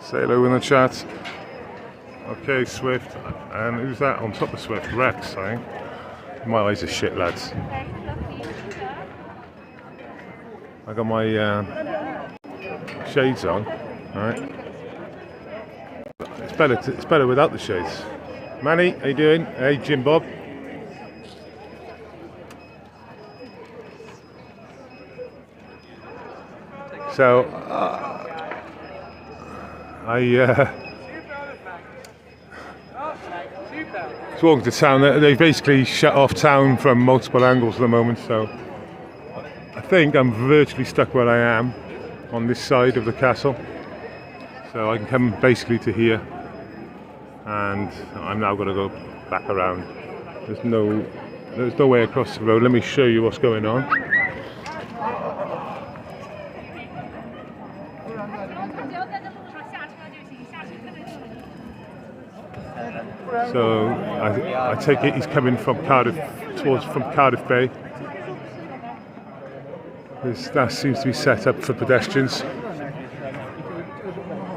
Say hello in the chat. Okay, Swift. And who's that on top of Swift? Rex, I think. My eyes are shit, lads. I got my shades on. Alright. It's better without the shades. Manny, how you doing? Hey, Jim Bob. So, I was walking to town. They basically shut off town from multiple angles at the moment, so I think I'm virtually stuck where I am on this side of the castle. So I can come basically to here, and I'm now going to go back around. There's no way across the road. Let me show you what's going on. So I take it he's coming from Cardiff from Cardiff Bay. That seems to be set up for pedestrians.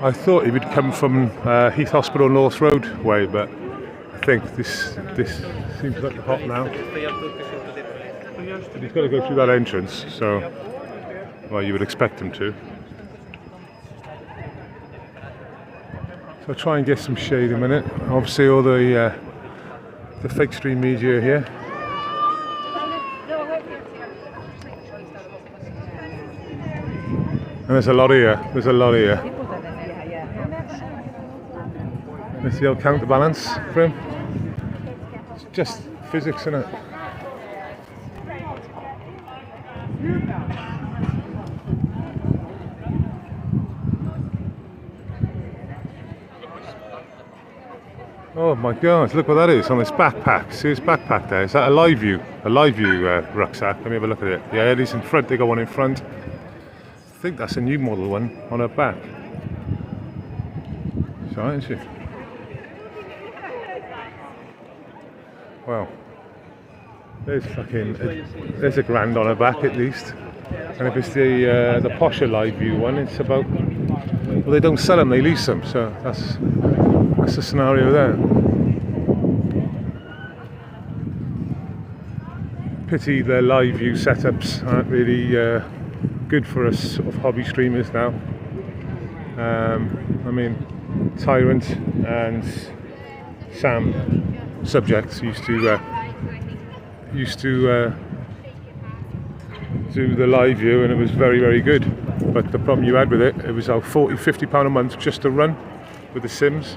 I thought he would come from Heath Hospital North Road way, but I think this seems like the hop now. But he's got to go through that entrance, so well, you would expect him to. So I'll try and get some shade in a minute. Obviously all the fake stream media here. And there's a lot here. There's the old counterbalance for him. It's just physics, isn't it? Oh my God, look what that is on this backpack. See this backpack there? Is that a live view? A live view rucksack? Let me have a look at it. Yeah, it is in front. They got one in front. I think that's a new model one on her back. She's alright, isn't she? Well, there's a grand on her back at least. And if it's the posher live view one, it's about, well, they don't sell them, they lease them, so that's the scenario there. Pity the live view setups aren't really good for us sort of hobby streamers now. I mean, Tyrant and Sam Subjects used to do the live view, and it was very, very good. But the problem you had with it was about £40–50 a month just to run with the Sims.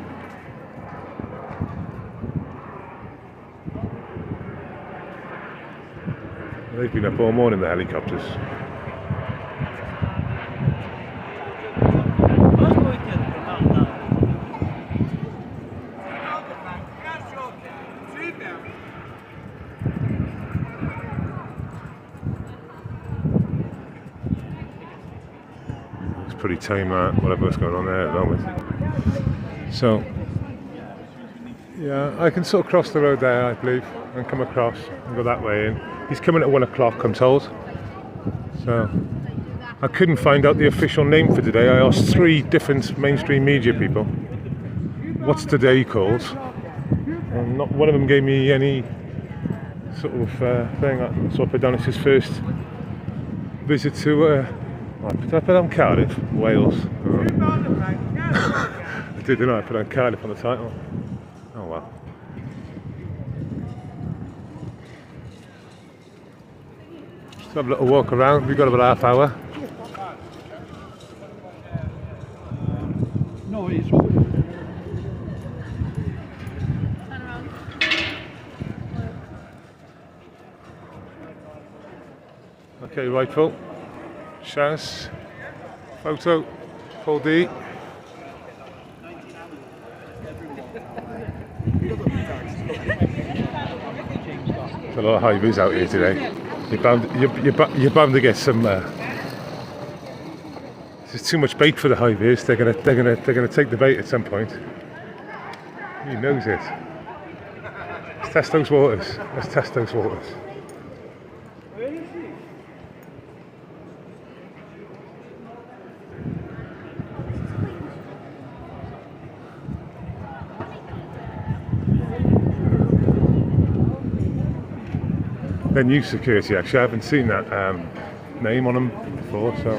They've been up all morning, the helicopters. It's pretty tame, whatever's going on there at the moment. So, yeah, I can sort of cross the road there, I believe, and come across and go that way in. He's coming at 1 o'clock, I'm told. So I couldn't find out the official name for today. I asked 3 different mainstream media people, what's today called? And not one of them gave me any sort of thing. So I put down it's his first visit to, did I put on Cardiff? Wales. Oh. I didn't know, I put on Cardiff on the title. Oh well. Have a little walk around. We've got about half hour. No, it's okay, rifle. Chance. Photo. Paul D. There's a lot of high vis out here today. You're bound to get some. There's too much bait for the high vis. They're gonna take the bait at some point. He knows it. Let's test those waters. Let's test those waters. They're new security actually. I haven't seen that name on them before, so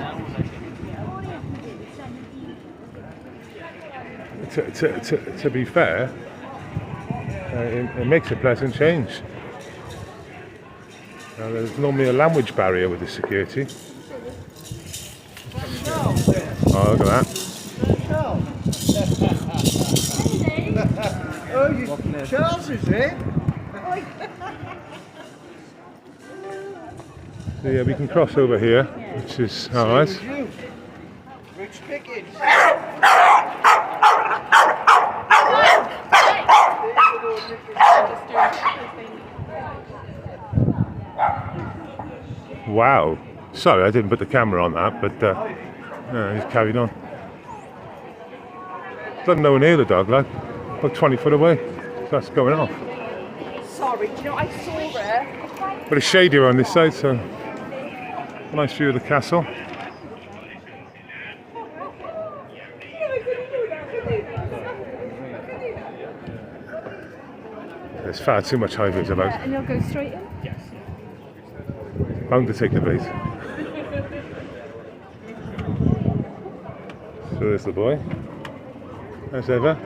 to be fair, it makes a pleasant change. There's normally a language barrier with the security. Oh, look at that. Oh, Charles is here. So yeah, we can cross over here, which is alright. Rich Pickens. Wow. Sorry, I didn't put the camera on that, but he's carried on. Doesn't know near the dog, like about 20 foot away. So that's going off. Sorry, do you know I saw her? But it's shadier on this side, so nice view of the castle. There's far too much high vis about. And you'll go straight in? Yes. Bound to take the bait. So there's the boy. As ever.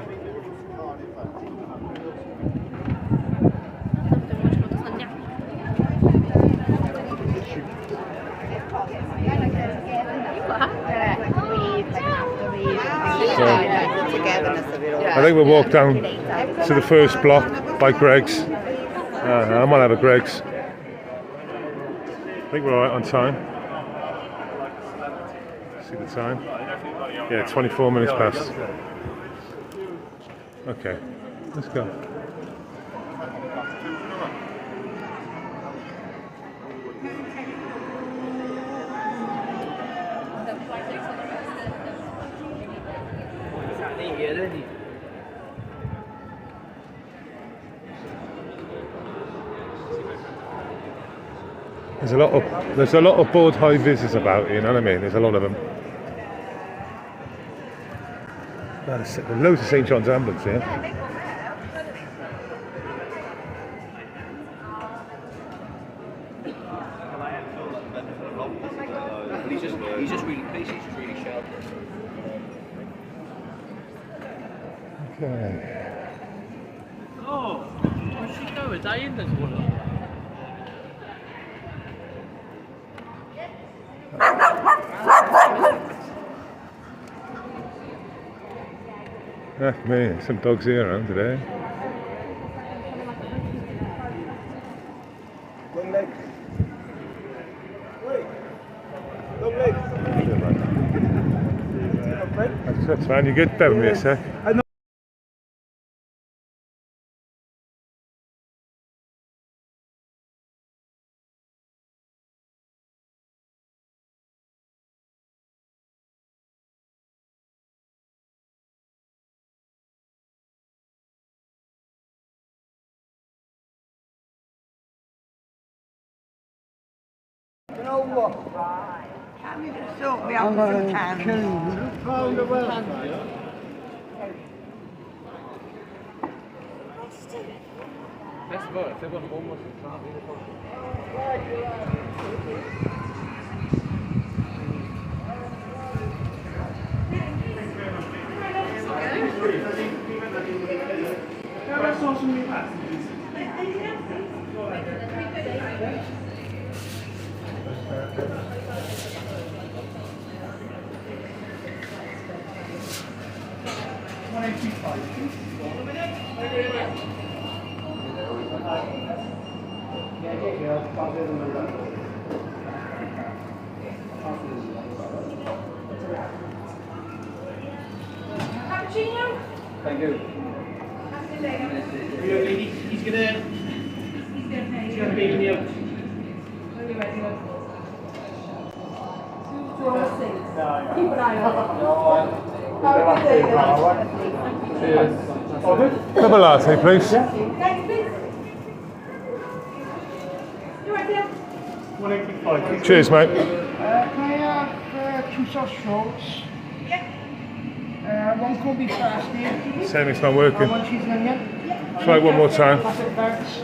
I think we'll walk down to the first block by Greg's. I might have a Greg's. I think we're alright on time. See the time? Yeah, 24 minutes past. Okay, let's go. There's a lot of bored high visors about, you know what I mean? There's a lot of them. There's loads of St John's ambulance here. He's just really busy, he's really sharp. Okay. Oh, where's she going? Is that in this one? Man, some dogs here around today. Long leg. Wait. Long leg. That's fine, you good? Bear with me a sec. You know what? Can you just sort me out with some cans? Pound of welfare. That's good. They've got almost Cappuccino? Thank you. He's gonna bail me out. Keep an eye on it. Cheers. Have a latte, please. Thanks, please. You right there? 185. Cheers, mate. Can I have 2 sausage rolls? Yeah. 1 corned beef pasty. Same, it's not working. 1 cheese and onion. Try it one more time. Classic bags.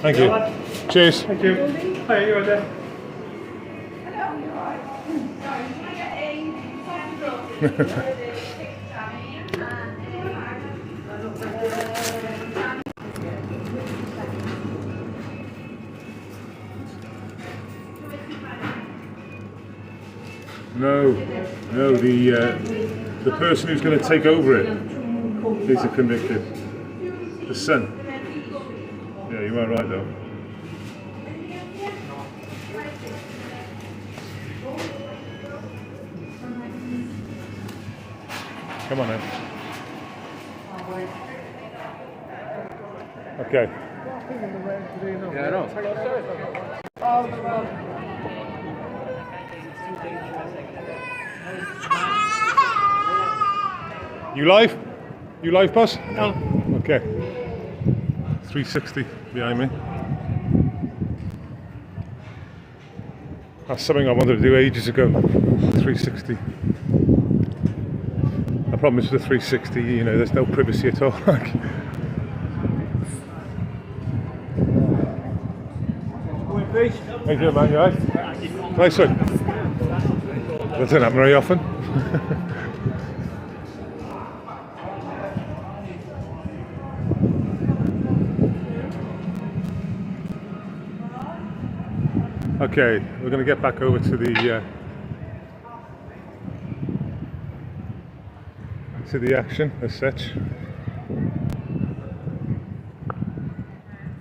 Thank you. Cheers. Thank you. Hey, you right there? No, the person who's going to take over it is a convicted. The son. Yeah, you are right though. Come on then. Okay. Yeah, I know. You live? You live, boss? No. Okay. 360 behind me. That's something I wanted to do ages ago. 360. The problem is with the 360, you know, there's no privacy at all. How you doing, man? You alright? Nice one. That doesn't happen very often. Okay, we're going to get back over to the action as such.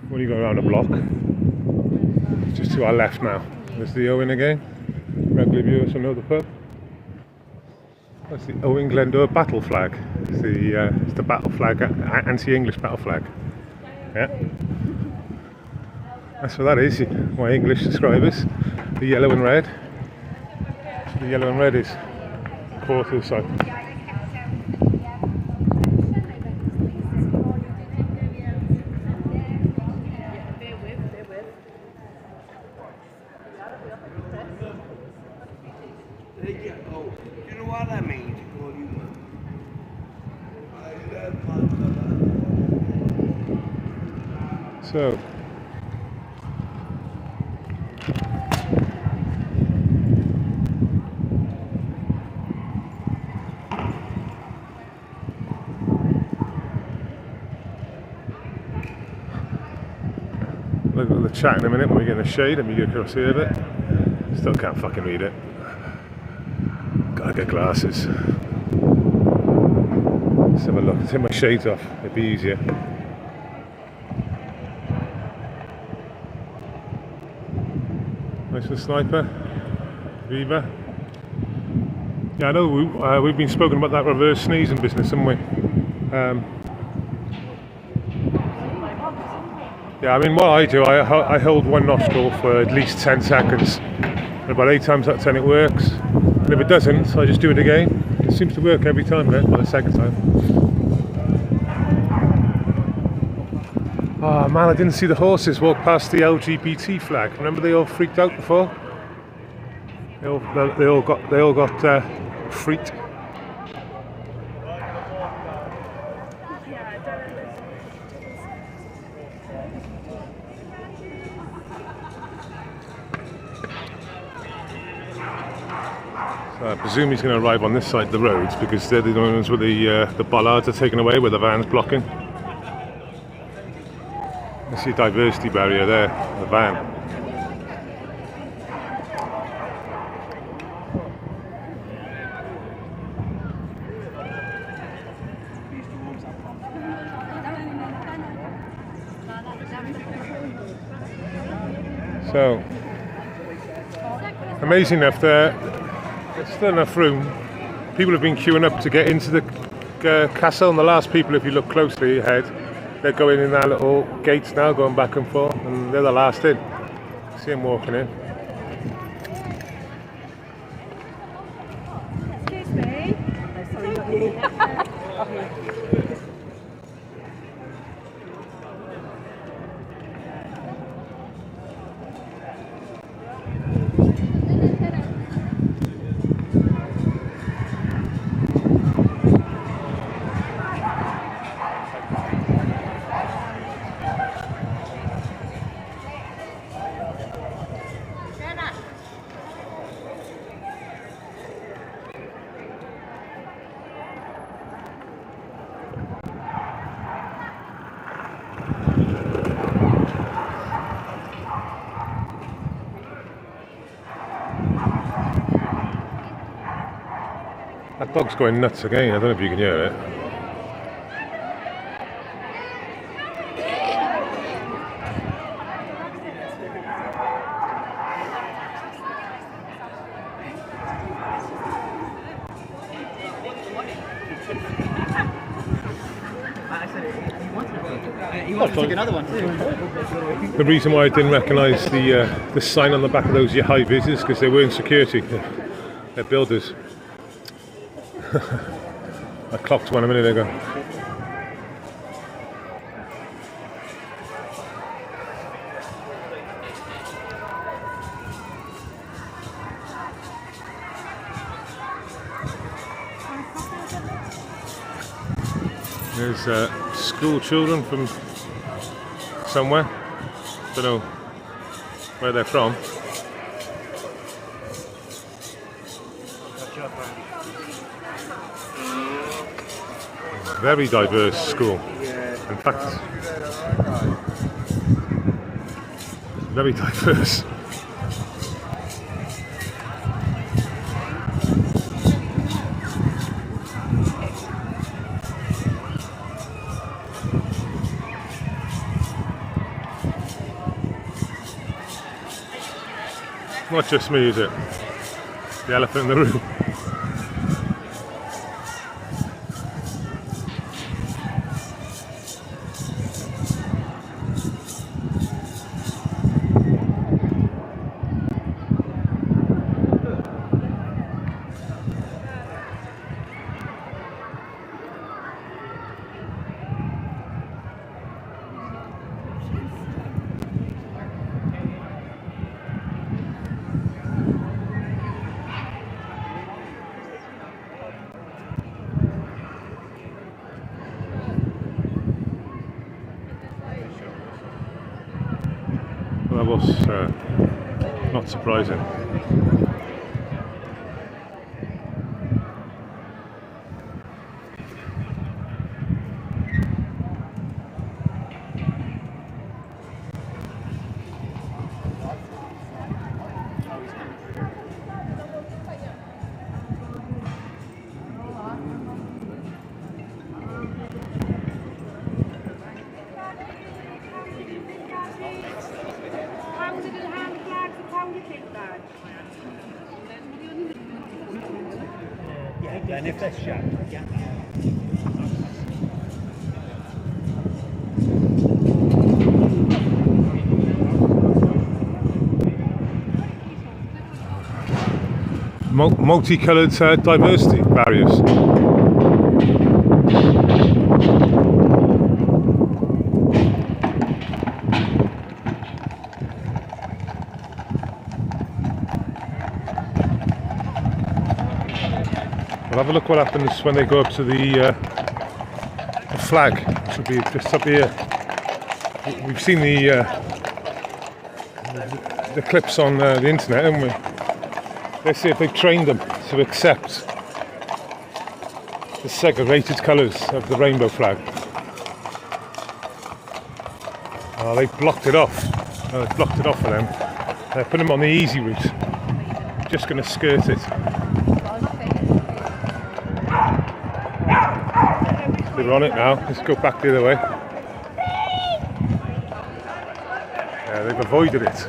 When you go around a block, just to our left now, there's the Owen again. Regular viewers will know the pub. That's the Owen Glendower battle flag. It's the battle flag, anti-English battle flag. Yeah. That's what that is, my English subscribers. The yellow and red. So the yellow and red is quarter side. You know what I mean? So look at the chat in a minute when we get in the shade and we get across here a bit. Still can't fucking read it. Gotta get glasses. Let's have a look. Take my shades off, it'd be easier. Nice little sniper. Viva. Yeah, I know we've been spoken about that reverse sneezing business, haven't we? Yeah, I mean, what I do, I hold one nostril for at least 10 seconds. And about 8 times out of 10 it works. And if it doesn't, I just do it again. It seems to work every time then, by the second time. Oh man, I didn't see the horses walk past the LGBT flag. Remember they all freaked out before? They all got freaked. So I presume he's going to arrive on this side of the roads because they're the ones where the bollards are taken away, where the van's blocking. I see a diversity barrier there, the van. So, amazing enough, there's still enough room. People have been queuing up to get into the castle, and the last people, if you look closely ahead, they're going in their little gates now, going back and forth, and they're the last in. See them walking in. Excuse me. Dog's going nuts again. I don't know if you can hear it. He wants to take another one too. The reason why I didn't recognise the sign on the back of those high-vis is because they weren't security. They're builders. I clocked one a minute ago. There's school children from somewhere. Don't know where they're from. Very diverse school. In fact, very diverse. Not just me, is it? The elephant in the room. That was not surprising. And if that's shut, yeah. Multicoloured diversity barriers. We'll have a look what happens when they go up to the flag, which will be just up here. We've seen the clips on the internet, haven't we? Let's see if they've trained them to accept the segregated colours of the rainbow flag. Oh, they've blocked it off. Oh, they've blocked it off for them. They're putting them on the easy route. Just going to skirt it. They're on it now. Let's go back the other way. Yeah, they've avoided it.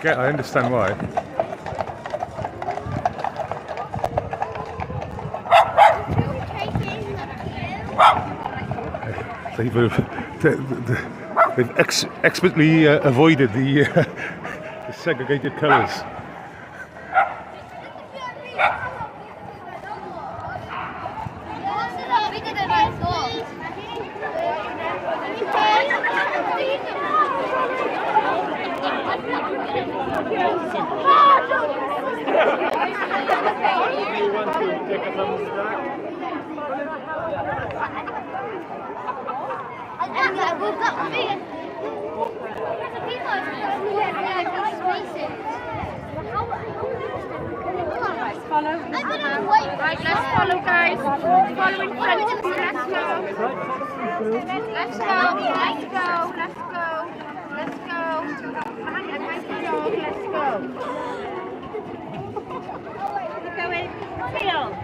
I understand why. They've expertly avoided the segregated colours. Right, let's follow, guys. Follow in front of us. Let's go. Let's go. Let's go. Let's go. Let's go. Let's go. going. Feel.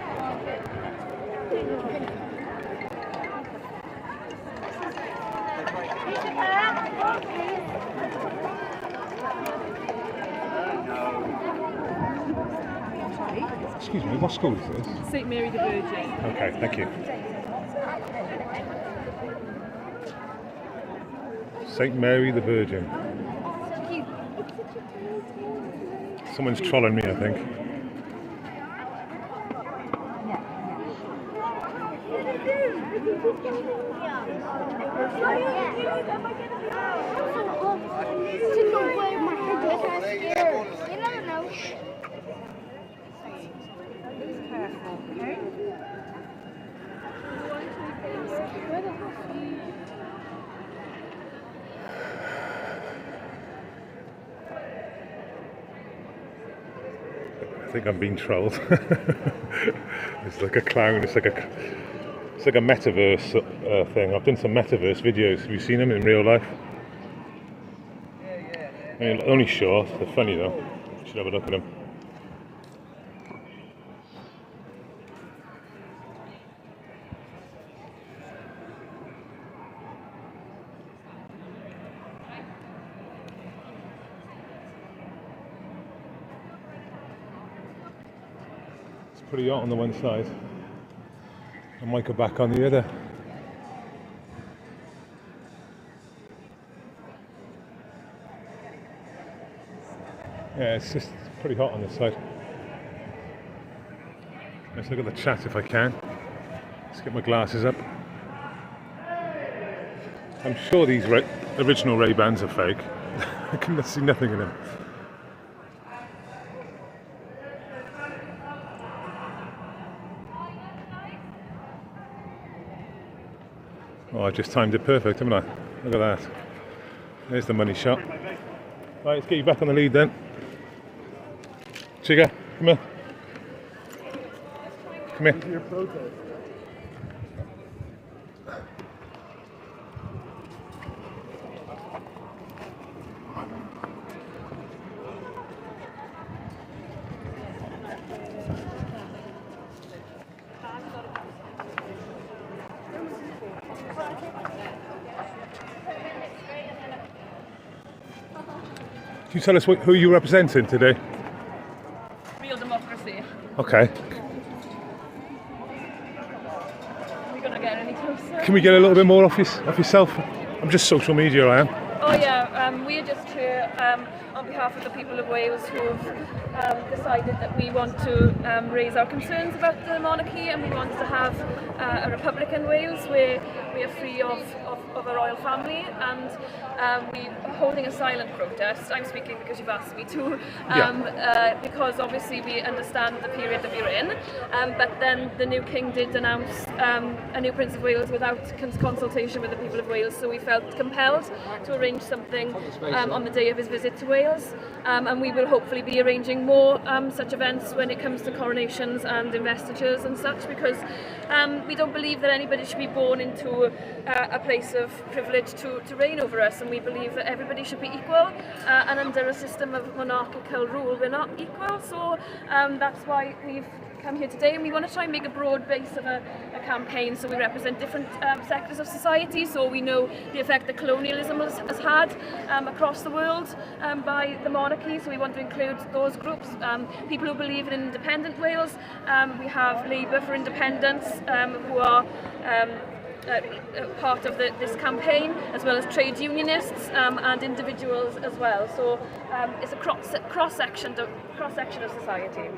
Excuse me, what school is this? St Mary the Virgin. Okay, thank you. St Mary the Virgin. Someone's trolling me, I think. I think I'm being trolled. It's like a clown. It's like a metaverse thing. I've done some metaverse videos. Have you seen them in real life? I mean, only short. They're funny though. You should have a look at them. Pretty hot on the one side and Michael back on the other. Yeah, it's just pretty hot on this side. Let's look at the chat if I can. Let's get my glasses up. I'm sure these original Ray-Bans are fake. I can see nothing in them. Oh, I just timed it perfect, haven't I? Look at that. There's the money shot. Right, let's get you back on the lead then. Chica, come here. Come here. Can you tell us who you're representing today? Real democracy. Okay. Are we going to get any closer? Can we get a little bit more off yourself? I'm just social media, I am. Oh yeah, we're just here on behalf of the people of Wales who've decided that we want to raise our concerns about the monarchy, and we want to have a republic in Wales where we are free of a royal family, and we're holding a silent protest. I'm speaking because you've asked me to, because obviously we understand the period that we're in, but then the new king did announce a new Prince of Wales without consultation with the people of Wales, so we felt compelled to arrange something on the day of his visit to Wales, and we will hopefully be arranging more such events when it comes to coronations and investitures and such, because we don't believe that anybody should be born into a place of privilege to reign over us, and we believe that everybody should be equal, and under a system of monarchical rule we're not equal, so that's why we've come here today, and we want to try and make a broad base of a campaign, so we represent different sectors of society. So we know the effect that colonialism has had across the world by the monarchy, so we want to include those groups, people who believe in independent Wales. We have Labour for Independence, who are part of this campaign, as well as trade unionists and individuals as well. So it's a cross section of society.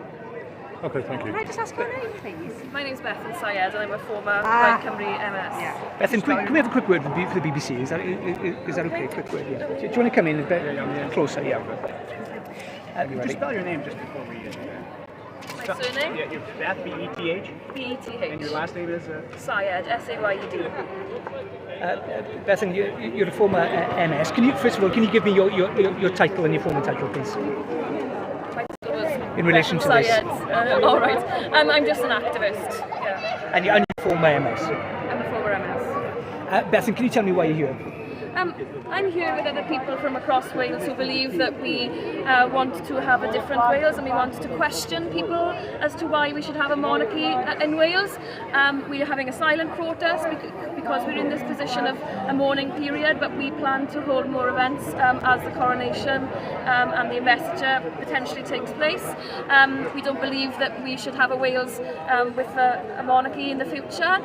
Okay, thank you. Can I just ask your name, please? My name's Bethan Syed, and I'm a former Blaid Cymru MS. Yeah. Bethan, can we have a quick word for the BBC? Is that okay? Quick word, yeah. Do you want to come in a bit closer? Yeah. Could you spell your name just before we... My surname? Yeah, you're Beth, B-E-T-H. B-E-T-H. And your last name is? Syed, S-A-Y-E-D. Bethan, you're a former MS. First of all, can you give me your title and your former title, please? In relation to this? All right. I'm just an activist. Yeah. And you're former MS. I'm a former MS. Bethan, can you tell me why you're here? I'm here with other people from across Wales who believe that we want to have a different Wales, and we want to question people as to why we should have a monarchy in Wales. We are having a silent protest because we're in this position of a mourning period, but we plan to hold more events as the coronation and the investiture potentially takes place. We don't believe that we should have a Wales with a monarchy in the future.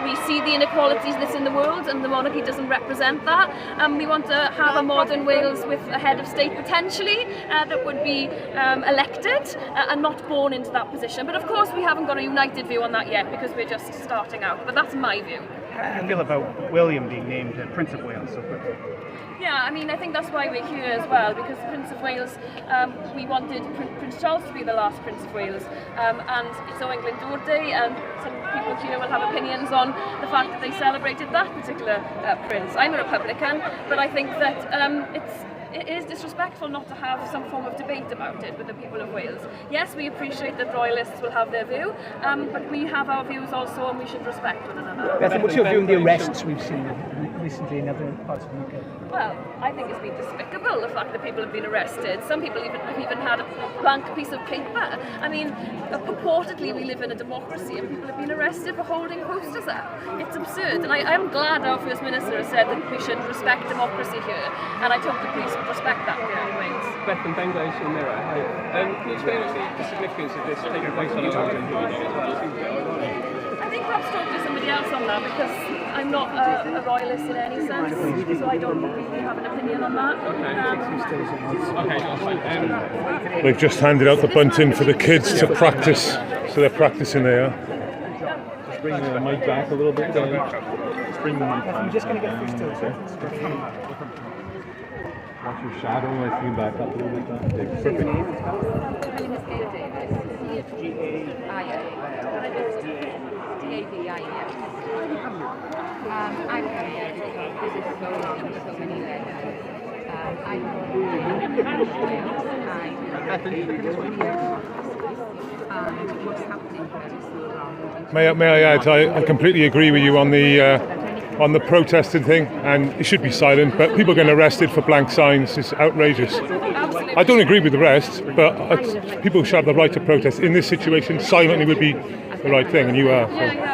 We see the inequalities that's in the world, and the monarchy doesn't represent that. We want to have a modern Wales with a head of state potentially that would be elected and not born into that position. But of course we haven't got a united view on that yet because we're just starting out, but that's my view. How do you feel about William being named Prince of Wales so quickly? Yeah, I mean, I think that's why we're here as well, because Prince of Wales, we wanted Prince Charles to be the last Prince of Wales, and it's O Glyndŵr Day, and some people here will have opinions on the fact that they celebrated that particular prince. I'm a Republican, but I think that it is disrespectful not to have some form of debate about it with the people of Wales. Yes, we appreciate that royalists will have their view, but we have our views also, and we should respect one another. Bethan, what's your view on the arrests we've seen recently in other parts of the UK? Well, I think it's been despicable, the fact that people have been arrested. Some people have even had a blank piece of paper. I mean, purportedly we live in a democracy and people have been arrested for holding posters up. It's absurd, and I'm glad our First Minister has said that we should respect democracy here, and I hope the police would respect that here in Wales. Bethan, Ben Glaze from Mirror. Can you explain the significance of this taking place on I think perhaps talk to somebody else on that, because I'm not a royalist in any sense, so I don't really have an opinion on that. They've just handed out the bunting for the kids to practice, so they're practicing there. Just bring the mic back a little bit. Just bring the mic back. I'm just going to get through still. Watch your shadow. I see you back up a little bit. My name is Gail Davis. D-A-V-I-E-S. I'm here to visit so many legends. I'm what's happening May I add, I completely agree with you on the protesting thing, and it should be silent, but people getting arrested for blank signs is outrageous. I don't agree with the rest, but people should have the right to protest. In this situation, silently would be the right thing, and you are. Yeah.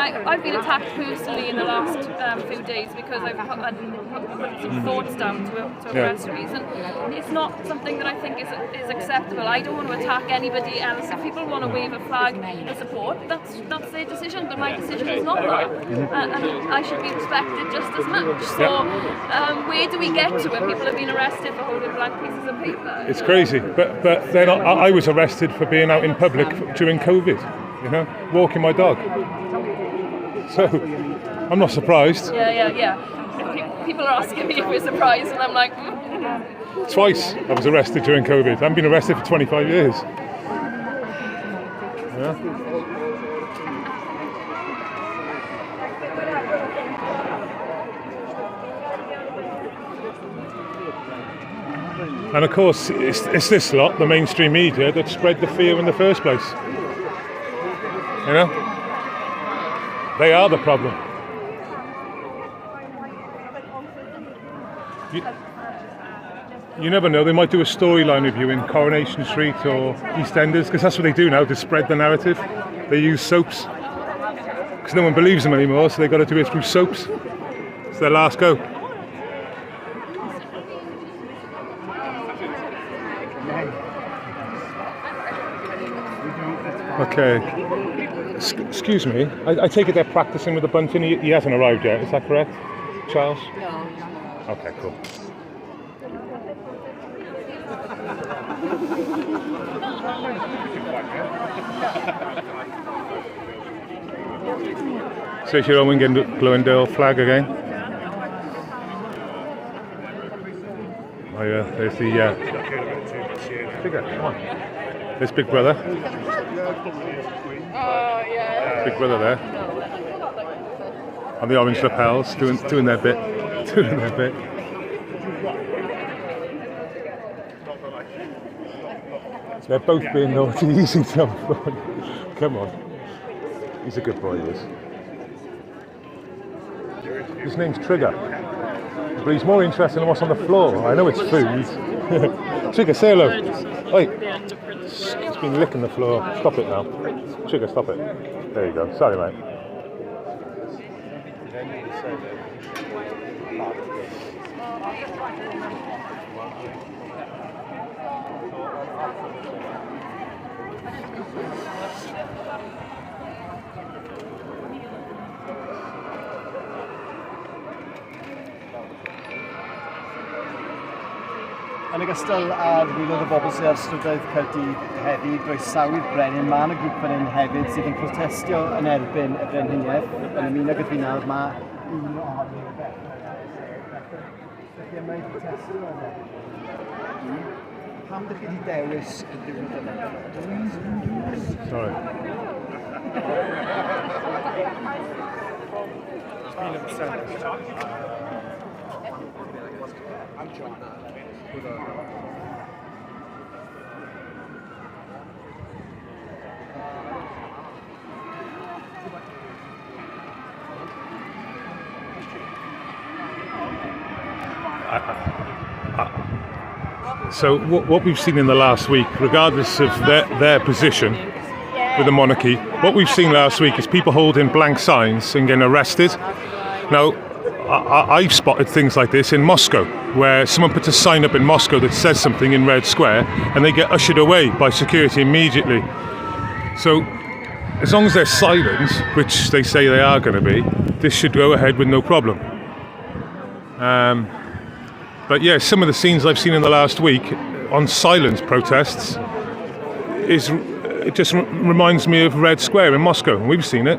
I've been attacked personally in the last few days because I've put some thoughts down to arrest reason. It's not something that I think is acceptable. I don't want to attack anybody else. If people want to wave a flag in support, that's their decision, but my decision is not that. And I should be respected just as much. So where do we get to when people have been arrested for holding blank pieces of paper? It's crazy, but then I was arrested for being out in public during COVID, you know, walking my dog. So, I'm not surprised. Yeah. People are asking me if we're surprised, and I'm like, Twice I was arrested during COVID. I haven't been arrested for 25 years. Yeah. And of course, it's this lot, the mainstream media, that spread the fear in the first place. You know? They are the problem. You never know, they might do a storyline of you in Coronation Street or EastEnders, because that's what they do now, to spread the narrative. They use soaps. Because no one believes them anymore, so they've got to do it through soaps. It's their last go. Okay. Excuse me, I take it they're practicing with the bunting. He hasn't arrived yet, is that correct, Charles? No. Okay, cool. So it's your Owen Glyndŵr flag again. Oh yeah, there's the figure, come on. There's Big Brother. Big Brother there. And the orange lapels doing their bit. Doing their bit. They're both being naughty, using some fun. Come on. He's a good boy, he is. His name's Trigger. But he's more interested in what's on the floor. I know it's food. Trigger, say hello. Oi. It's been licking the floor. Stop it now. Trigger, stop it. There you go. Sorry, mate. Yn ogystal â'r miloedd o bobl sydd ar strydoedd Caerdydd heddi, groesawu'r brenin. Mae yna grŵp fan hyn hefyd sydd yn protestio yn erbyn y brenhiniaeth. Yn ymuno gyda fi nawr, mae un ohonyn nhw felly mae'n protestio yna. Pam ydych chi wedi dewis y diwrnod yma? Sorry. So what we've seen in the last week, regardless of their position with the monarchy, what we've seen last week is people holding blank signs and getting arrested. Now, I've spotted things like this in Moscow, where someone puts a sign up in Moscow that says something in Red Square, and they get ushered away by security immediately. So, as long as they're silent, which they say they are going to be, this should go ahead with no problem. But yeah, some of the scenes I've seen in the last week on silent protests it just reminds me of Red Square in Moscow, and we've seen it.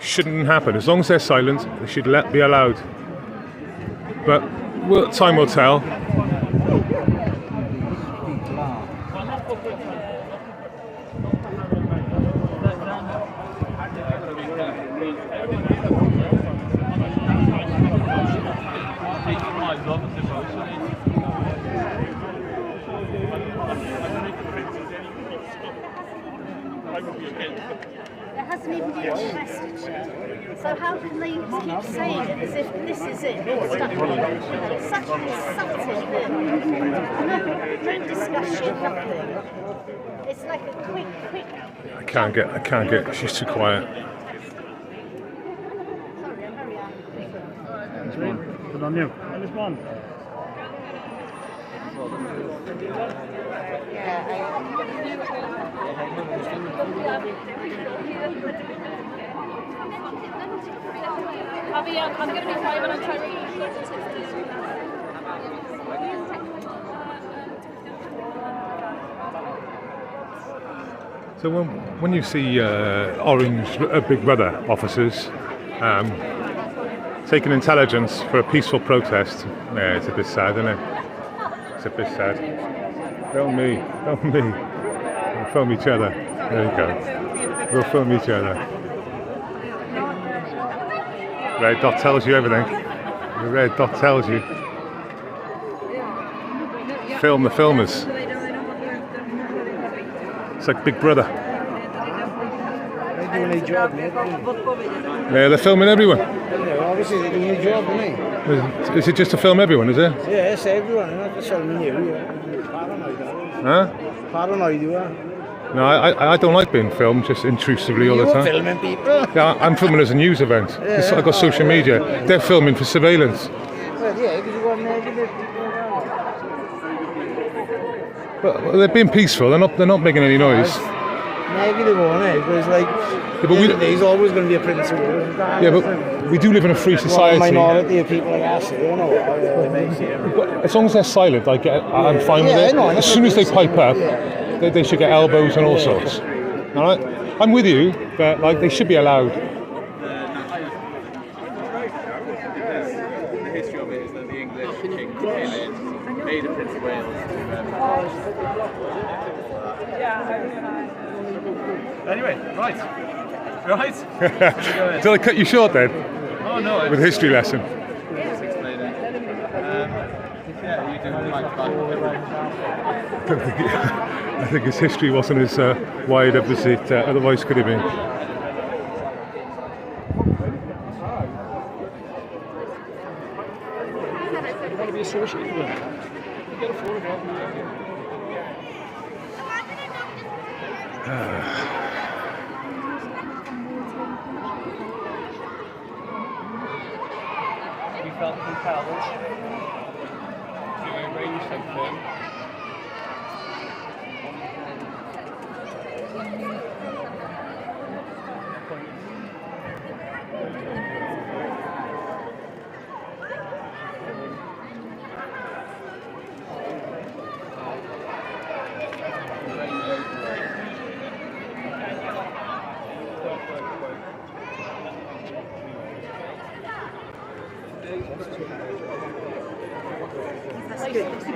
Shouldn't happen. As long as they're silent, they should be allowed. But time will tell. There hasn't even been arrested yet. So how can they keep saying it as if this is it? It's such an insulting thing. No discussion, nothing. It's like a quick. I can't get. She's too quiet. Sorry, I'm very angry. There's one. Good on you. There's one. I'm going to be quiet when I'm trying to So when you see orange Big Brother officers taking intelligence for a peaceful protest, yeah, it's a bit sad, isn't it? It's a bit sad. Film me. We'll film each other. There you go. We'll film each other. Red dot tells you everything. The red dot tells you. Film the filmers. It's like Big Brother. They're doing their job, mate. Yeah, they're filming everyone. Yeah, obviously they're doing their job, aren't they? Is it just to film everyone, is it? Yeah, it's everyone, they're not just filming you. Paranoid, Huh? Paranoid, you are. No, I don't like being filmed just intrusively all the time. You're filming people. Yeah, I'm filming as a news event. Yeah. I've got social media. They're filming for surveillance. Well, yeah, because you got negative people around. Well, they're being peaceful. They're not making any noise. Negative on it, because like, there's always going to be a principle. Yeah, but we do live in a free society. A minority of people like us, you know. As long as they're silent, I'm fine with it. As soon as they pipe up, they should get elbows and all sorts. All right, I'm with you, but they should be allowed. The history of it is that the English king came in, made a Prince of Wales. Anyway, right. Did I cut you short then? Oh no. With a history lesson. Just explain it. Yeah, you do like I think his history wasn't as wide up as it otherwise could have been. be associated with it. You get a photograph. We felt compelled to arrange something.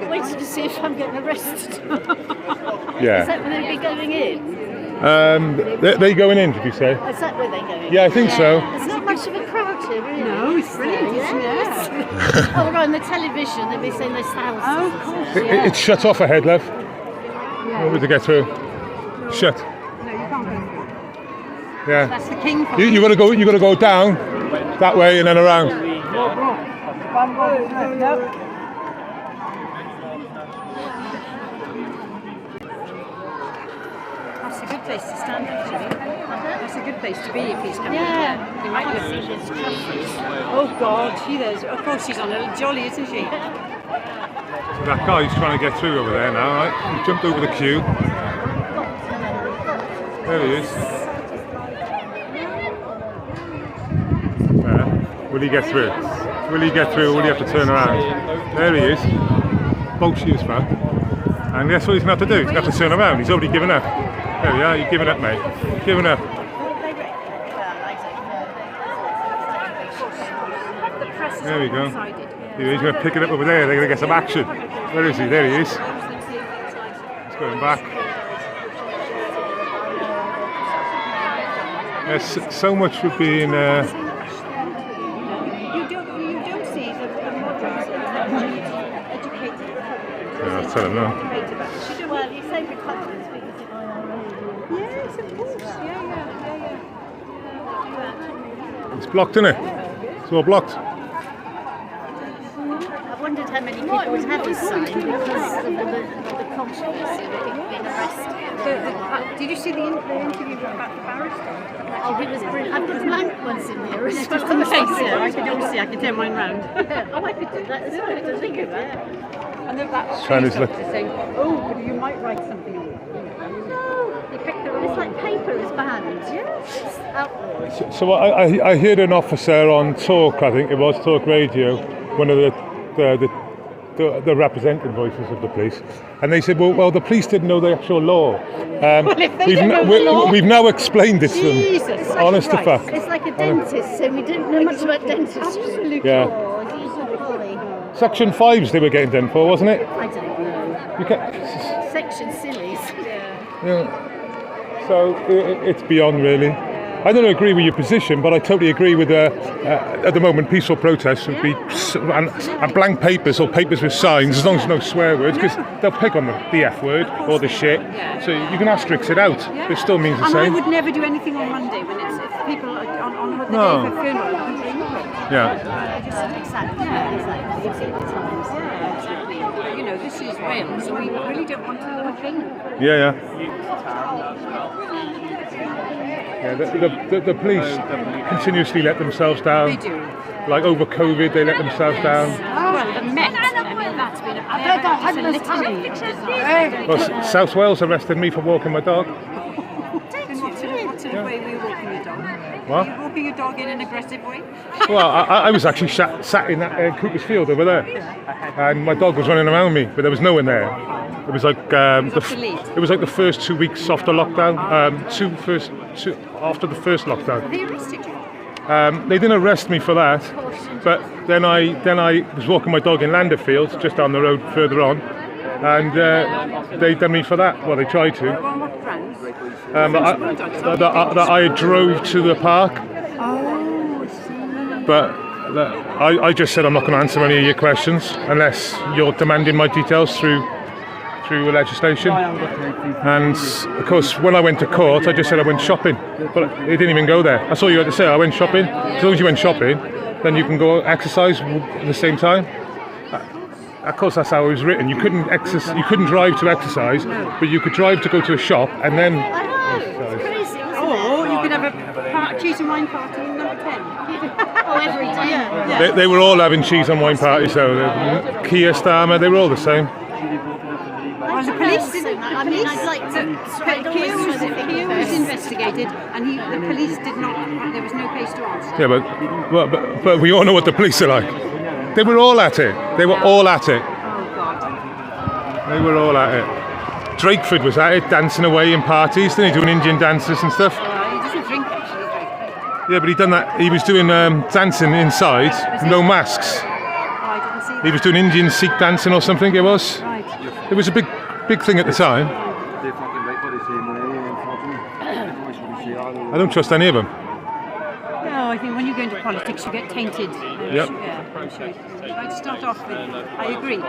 Waiting to see if I'm getting arrested. Is Yeah. that where they'll be going in? They going in, did you say? Is that where they're going? Yeah, I think so. There's not much of a crowd here, really. No, it's brilliant, isn't it? Oh, right, on the television, they'll be saying there's thousands. Oh, of course. It's shut off ahead, love. What would to get through? Shut. No, you can't go through. Yeah. That's the king. You gotta go. You gotta go down that way and then around. That's a good place to stand, actually. That's a good place to be if he's coming. Yeah. You might I look. see there's traffic. Oh God, she does. Of course, she's on a jolly, isn't she? That guy's trying to get through over there now, right? He jumped over the queue. There he is. There. Will he get through? Will he get through or will he have to turn around? There he is. Both shoes back. And guess what he's going to have to do? He's going to have to turn around. He's already given up. There we are. You're giving up, mate. Giving up. There we go. He's going to pick it up over there. They're going to get some action. Where is he? There he is. He's going back. There's so much for being... You don't see the moderns educated. Yeah, I'll tell him now. Well, you say Republicans because of IRA. Yes, of course. Yeah. It's blocked, isn't it? It's all blocked. I wondered how many people would have his sign because of the controversy of people being arrested. Did you see the interview about the barrister? Oh, he was brilliant. I've got blank ones in here. Just in case, I could turn mine round. Oh, I could do that as well. I didn't think of that. And then that China's look. saying, oh, but you might write something on it. No, they picked the It's like paper is banned. Yes. It's outlawed. So I heard an officer on Talk, I think it was, Talk Radio, one of the representing voices of the police, and they said, well, the police didn't know the actual law. if they don't know the law- we've now explained it to them. Jesus, Honest to right. fuck. It's like a dentist, so we didn't know much about dentistry. Absolutely. Yeah. Oh, these are folly. Section 5s they were getting done for, wasn't it? I don't know. You can't, Section sillies. yeah. So it's beyond, really. I don't agree with your position, but I totally agree with at the moment peaceful protests would be and blank papers or papers with signs, as long as there's no swear words, because they'll pick on the F word or the shit. So you can asterisk it out. It still means the And I same. would never do anything on Monday when if people are on the No. day for funeral. I wouldn't do nothing. Yeah. Exactly. Exactly. It's at the times. Yeah, exactly. But, you know, this is Wales, so we really don't want to look in. Yeah. Yeah, the police continuously let themselves down. They do. Like over COVID, they let themselves down. Well, the Met, I mean, that's been a Well, South Wales arrested me for walking my dog. What's the way we were walking your dog? What? Are you walking your dog in an aggressive way? Well, I was actually sat in that Cooper's Field over there, and my dog was running around me, but there was no one there. It was like it was like the first 2 weeks after lockdown. After the first lockdown. They arrested you. They didn't arrest me for that, but then I was walking my dog in Landerfield, just down the road further on, and they done me for that. Well, they tried to. On what grounds? That I drove to the park. Oh, I see. But I just said I'm not going to answer any of your questions unless you're demanding my details through legislation. And of course, when I went to court, I just said I went shopping, but it didn't even go there. That's all you had to say. I went shopping. As long as you went shopping, then you can go exercise at the same time. of course, that's how it was written. You couldn't you couldn't drive to exercise, but you could drive to go to a shop and then I know, it's exercise. crazy, isn't Or it? you could have a cheese and wine party in number 10. Oh, every day. Yeah. They were all having cheese and wine parties, though. Keir Starmer, they were all the same. Well, the police didn't. I mean, I'd like to. Keir was investigated, and the police did not. There was no case to answer. Yeah, but we all know what the police are like. They were all at it. They were all at it. Oh God. They were all at it. Drakeford was at it, dancing away in parties, didn't he? Doing Indian dances and stuff. He doesn't drink actually. Drake. Yeah, but he done that. He was doing dancing inside, no masks. Oh, I didn't see He was doing Indian Sikh dancing or something. It was. Right. It was a big thing at the time. I don't trust any of them. No, I think when you go into politics, you get tainted. Yep. Yeah, I'm sure. I'd start off with. I agree.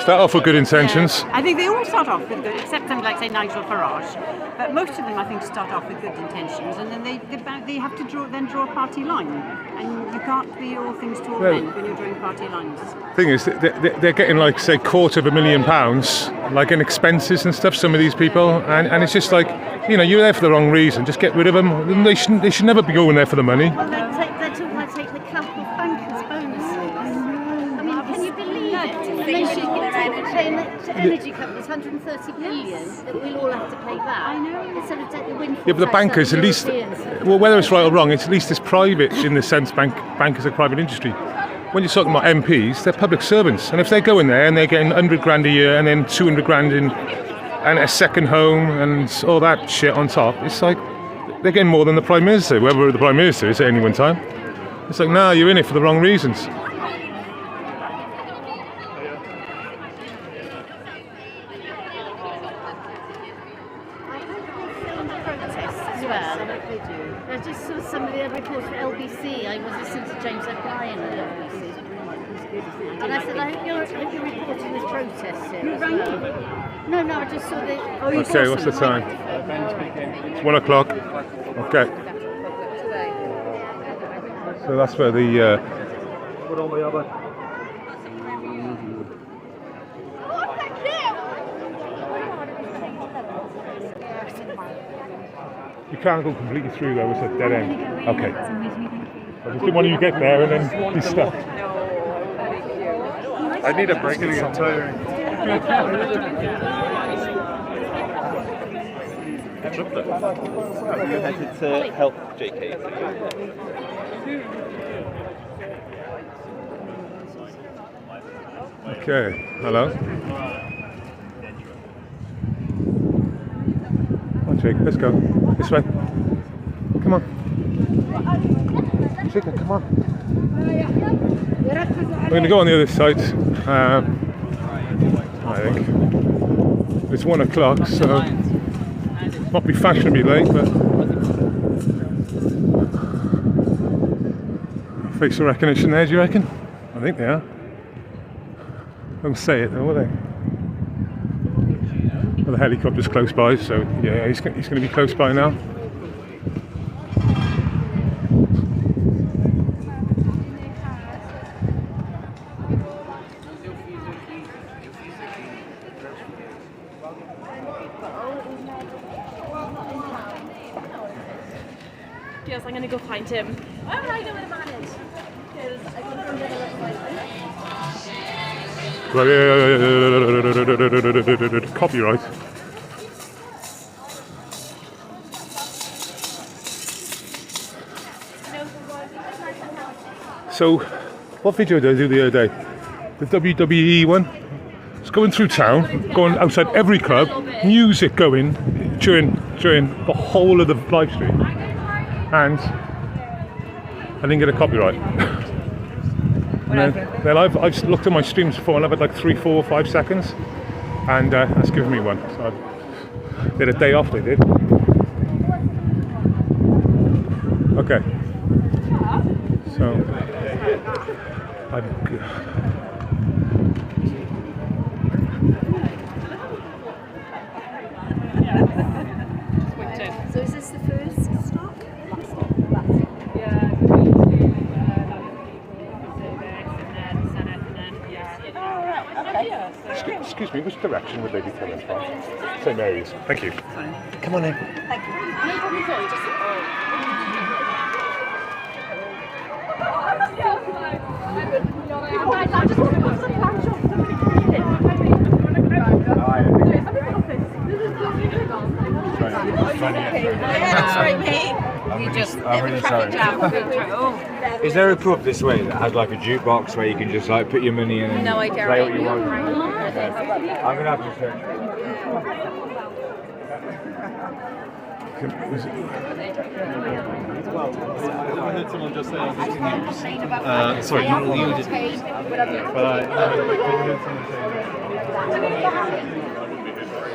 Start off with good intentions. I think they all start off with good, except something like, say, Nigel Farage. But most of them, I think, start off with good intentions, and then they have to draw a party line, and you can't be all things to all men when you're drawing party lines. Thing is, they're getting like, say, £250,000, like in expenses and stuff. Some of these people, and it's just like, you know, you're there for the wrong reason. Just get rid of them. They should never be going there for the money. Well, they're talking about taking the cut of bankers' bonuses. I mean, can you believe it? They should get paying the energy companies 130 billion that we'll all have to pay back. I know. Instead of taking the windfall. Yeah, but the tax bankers, on at least, Europeans. well, whether it's right or wrong, at least it's private in the sense bankers are private industry. When you're talking about MPs, they're public servants, and if they go in there and they're getting 100 grand a year and then 200 grand in and a second home and all that shit on top, it's like they're getting more than the Prime Minister, whoever the Prime Minister is at any one time. It's like, nah, you're in it for the wrong reasons. Protests as well. I just saw some of the reports from LBC. I was listening to James O'Brien on LBC. And I said, I hope you're reporting this protest here as well. No, I just saw the... Okay, what's the time? It's 1 o'clock. Okay. So that's where the... You can't go completely through though, it's a dead end. Okay. I just didn't want you to get there and then be stuck. I need a break. It's getting tiring. You headed to help JK. Okay, hello. Come on, Jake, let's go. This way. Come on. Jake, come on. We're going to go on the other side. I think. It's 1 o'clock, so might be fashionably late, but facial recognition there, do you reckon? I think they are. Don't say it though, will they? Well, the helicopter's close by, so yeah, he's going to be close by now. Yes, I'm going to go find him. I'm right over the manage. Because I can remember the right. Copyright. So, what video did I do the other day? The WWE one. It's going through town, going outside every club, music going during the whole of the live stream, and I didn't get a copyright. Then I've looked at my streams before and I've had like 3, 4, 5 seconds, and that's given me one. So they had a day off, they did. Okay. So So is this the first stop? me, which direction would they be coming from? St Mary's. Thank you. Come on in. That's right, mate. You just I'm really sorry. Is there a pub this way that has like a jukebox where you can just like put your money in and No, I don't. play what you want? I'm gonna have to search. I heard someone just say sorry, you didn't. But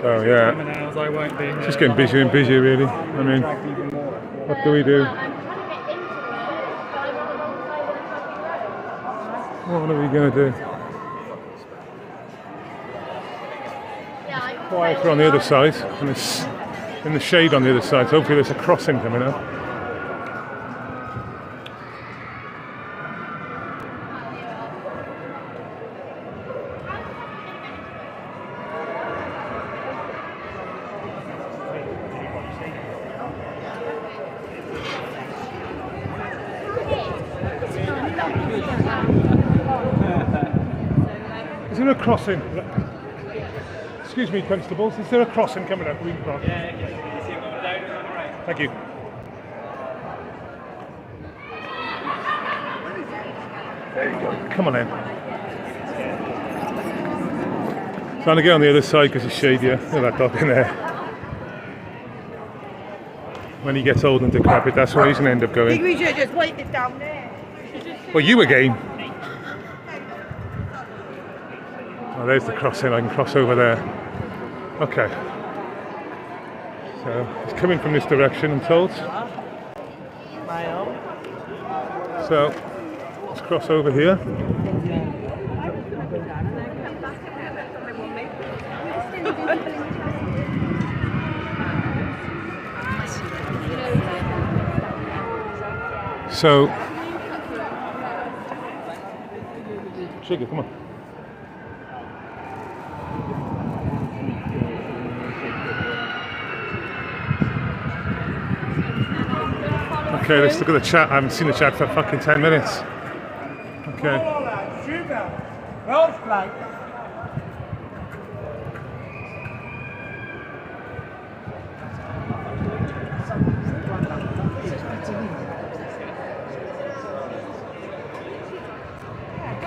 So yeah, just getting busier and busier really. I mean, what do we do? What are we going to do? It's quieter on the other side, and it's in the shade on the other side, so hopefully there's a crossing coming up. Is there a crossing? Excuse me, constables, is there a crossing coming up? Green Cross? Thank you. There you go. Come on in. Trying to get on the other side because it's shadier. Look at that dog in there. When he gets old and decrepit, that's where he's going to end up I going. think we should just wait it down there. Well, you again. Oh, there's the crossing. I can cross over there. Okay. So it's coming from this direction, I'm told. So let's cross over here. So, Sugar, come on. Okay, let's look at the chat. I haven't seen the chat for fucking 10 minutes. Okay.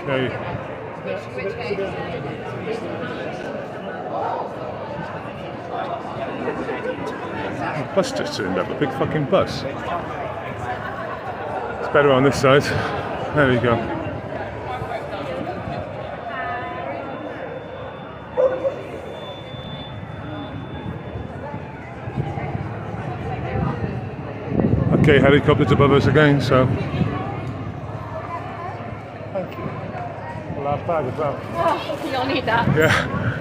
Okay. The bus just turned up, a big fucking bus. It's better on this side. There we go. Okay, helicopters above us again, so. Thank you. The last bag as well. Oh, you'll need that. Yeah.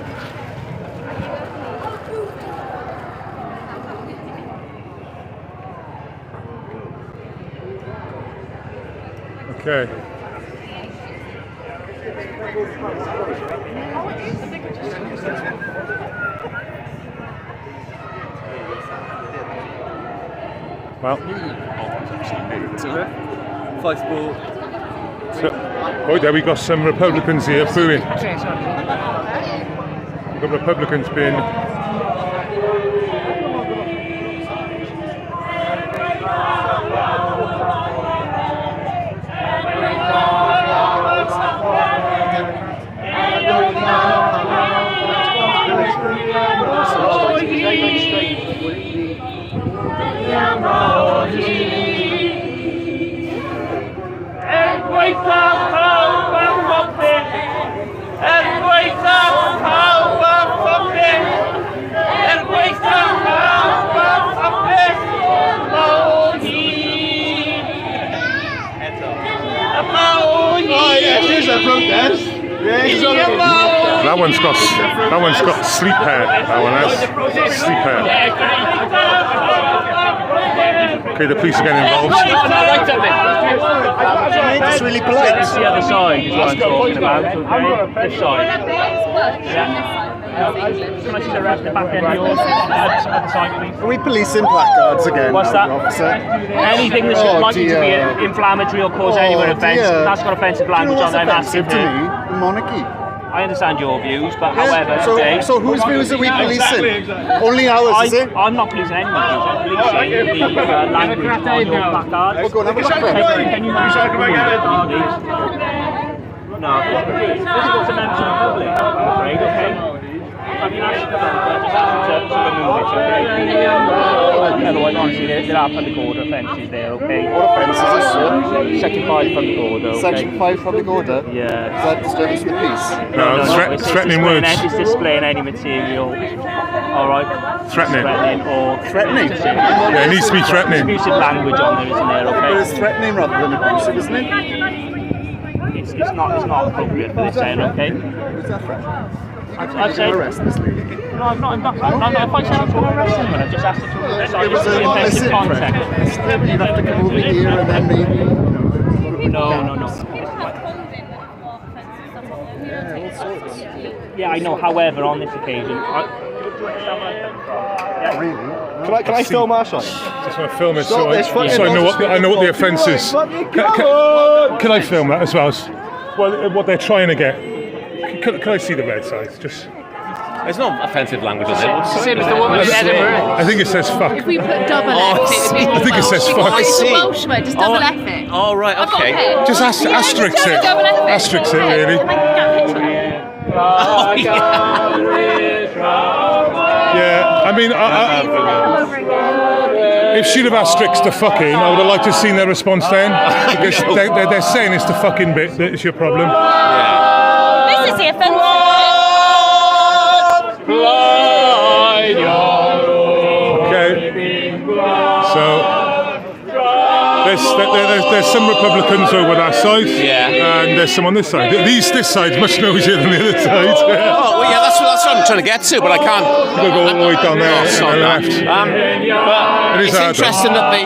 Okay. Well, so, oh, there we got some Republicans here booing. We've got Republicans being. That one's got sleep hair. That one has sleep hair. Okay, the police are getting involved. It's really polite. the other side is what I'm talking about. Okay? This side. Can I see the rest of the back end of yours at the side, please? Are we policing placards again? What's now, that? Officer? Anything that's likely to be inflammatory or cause anyone offence, that's got offensive language on there. Offensive to me, the monarchy. I understand your views, but however, today... So whose views are we policing? Only ours, is it? I'm not policing anyone's views, I'm policing the language on your placard. We'll go and have a look. Can you No, this is what's a member of the public, I'm afraid, okay? I mean, just ask them to remove it, okay? Otherwise, honestly, there are public order offences there, okay? What offences is this? Section 5 public order, okay? Section 5 public order? Yeah. Is that disturbance of the peace? No, it's threatening words. It's displaying any material, alright? Threatening. Threatening? Yeah, it needs to be threatening. Abusive language on there, isn't there, okay? But it's threatening rather than abusive, isn't it? It's not appropriate for this saying, okay? Who's that threat? I've said... arrest this lady. No, I'm not. If I said I'm going to arrest anyone, I've just asked her to arrest. It was an illicit context. You'd have to come over here and then maybe, No. Yeah, I know. However, on this occasion, Really? Can I film our shot? Just want to film it so I know what the offence is. Can I film that as well? Well, what they're trying to get. Can I see the red side? Just. There's no offensive language on it. Same as the one with Edinburgh. I think it says fuck. If we put double F, it would be more I think it says fuck. It's a Welsh word, just double F it. Oh, right, okay. Just asterisk it. Asterisk it, really. Yeah, I mean, if she'd have asterisked the fucking, I would have liked to have seen their response then. Because they're saying it's the fucking bit that's your problem. This is the offensive. Okay. So there's some Republicans over that side, and there's some on this side. This side's much noisier than the other side. Oh, well, yeah, that's what I'm trying to get to, but I can't. You've got to go all the way down there on the left. But it's interesting that they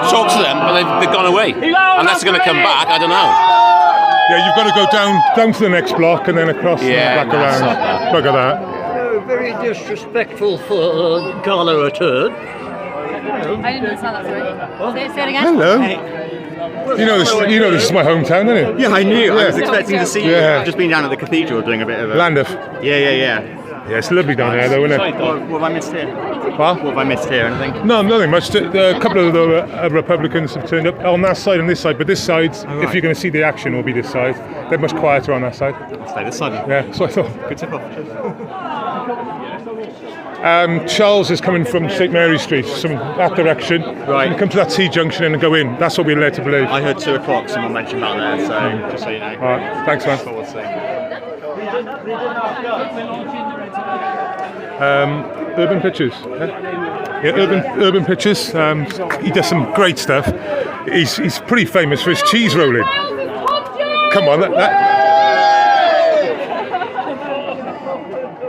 talk to them, but they've gone away. Unless they're going to come back, I don't know. Yeah, you've got to go down to the next block and then across and back around. Look at that. Very disrespectful for Gala a turd. I didn't understand that, sorry. Say it again. Hello. You know this is my hometown, isn't it? Yeah, I knew. Yeah. I was expecting to see you. Yeah. I've just been down at the cathedral doing a bit of a... Llandaff. Yeah. Yeah, it's lovely down there though, isn't it? What have I missed here? What? What have I missed here? Anything? No, nothing much. A couple of the Republicans have turned up on that side and this side, but this side, if you're going to see the action, will be this side. They're much quieter on that side. Stay this side. Yeah, so I thought. Good tip off. Charles is coming from St Mary Street, that direction. Right. And come to that T-junction and go in. That's what we're led to believe. I heard 2 o'clock, someone mentioned that there, so just so you know. Alright, thanks man. That's what we'll see. Urban Pictures. Yeah, Urban Pictures. He does some great stuff. He's pretty famous for his cheese rolling. Come on,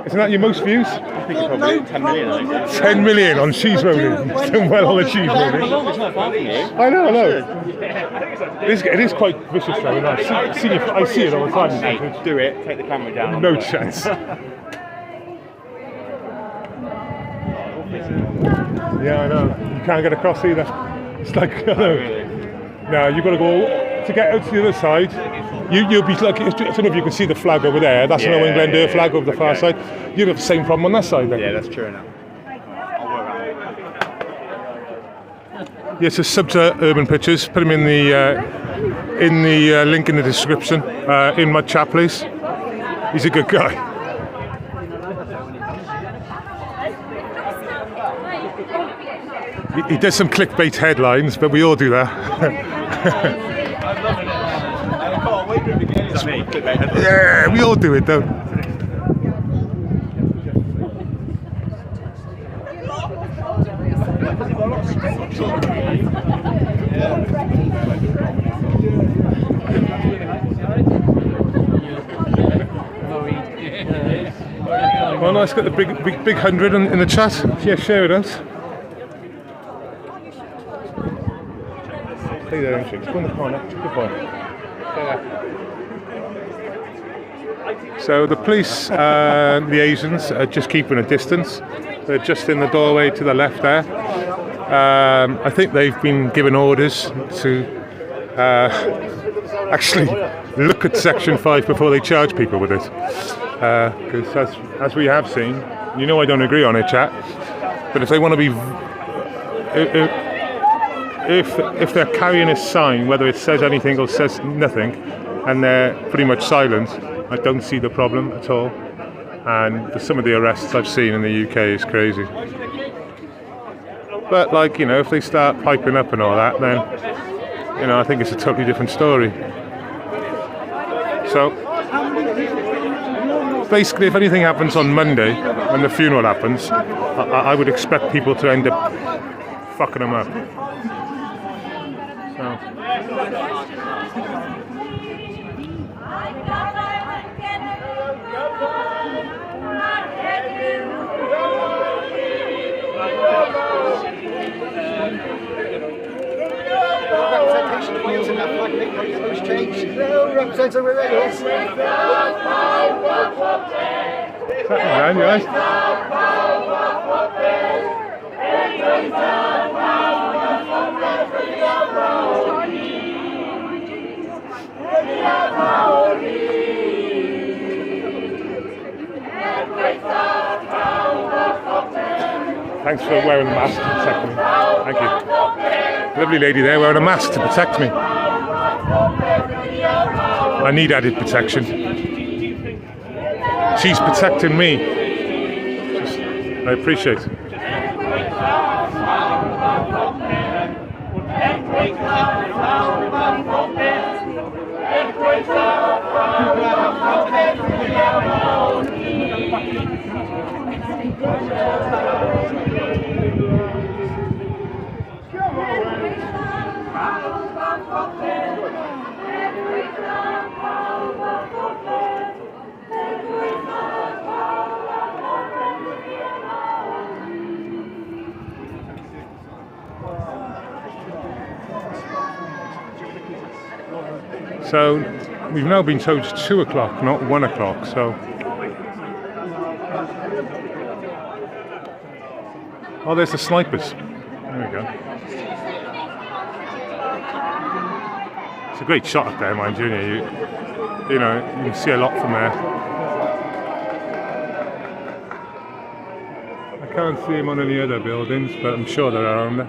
isn't that your most views? I think probably 10 million. I think. 10 million on cheese rolling. He's done well on the cheese rolling. It's not far from you. I know. It is quite vicious though. And I see it all the time. Hey, do it. Take the camera down. No chance. Yeah, I know. You can't get across either. It's like, I know. No, you've got to go to get out to the other side. You'll be like, I don't know if you can see the flag over there. That's an Owen Glendower flag over the far side. You'll have the same problem on that side then. Yeah, that's true enough. Yes, it's sub to Urban Pictures. Put him in the link in the description. In Mud Chat, please. He's a good guy. He does some clickbait headlines, but we all do that. Yeah, we all do it though. Well, nice, got the big 100 in the chat. Yeah, share it out. Stay there, Go in the corner. Good boy. Stay there. So the police liaisons are just keeping a distance. They're just in the doorway to the left there. I think they've been given orders to actually look at Section 5 before they charge people with it. Because as we have seen, you know I don't agree on it, chat, but if they want to be... If they're carrying a sign, whether it says anything or says nothing, and they're pretty much silent, I don't see the problem at all. And some of the arrests I've seen in the UK is crazy. But like, you know, if they start piping up and all that, then, you know, I think it's a totally different story. So, basically, if anything happens on Monday, when the funeral happens, I would expect people to end up fucking them up. So. Representation of Wales in that flag, Nick, those change. No, representation of Wales. Man, you right? Thanks for wearing the mask to protect me. Thank you. Lovely lady there wearing a mask to protect me. I need added protection. She's protecting me. I appreciate it. So we've now been told it's 2 o'clock, not 1 o'clock, so... Oh, there's the snipers. There we go. It's a great shot up there, mind you. You know, you can see a lot from there. I can't see them on any other buildings, but I'm sure they're around there.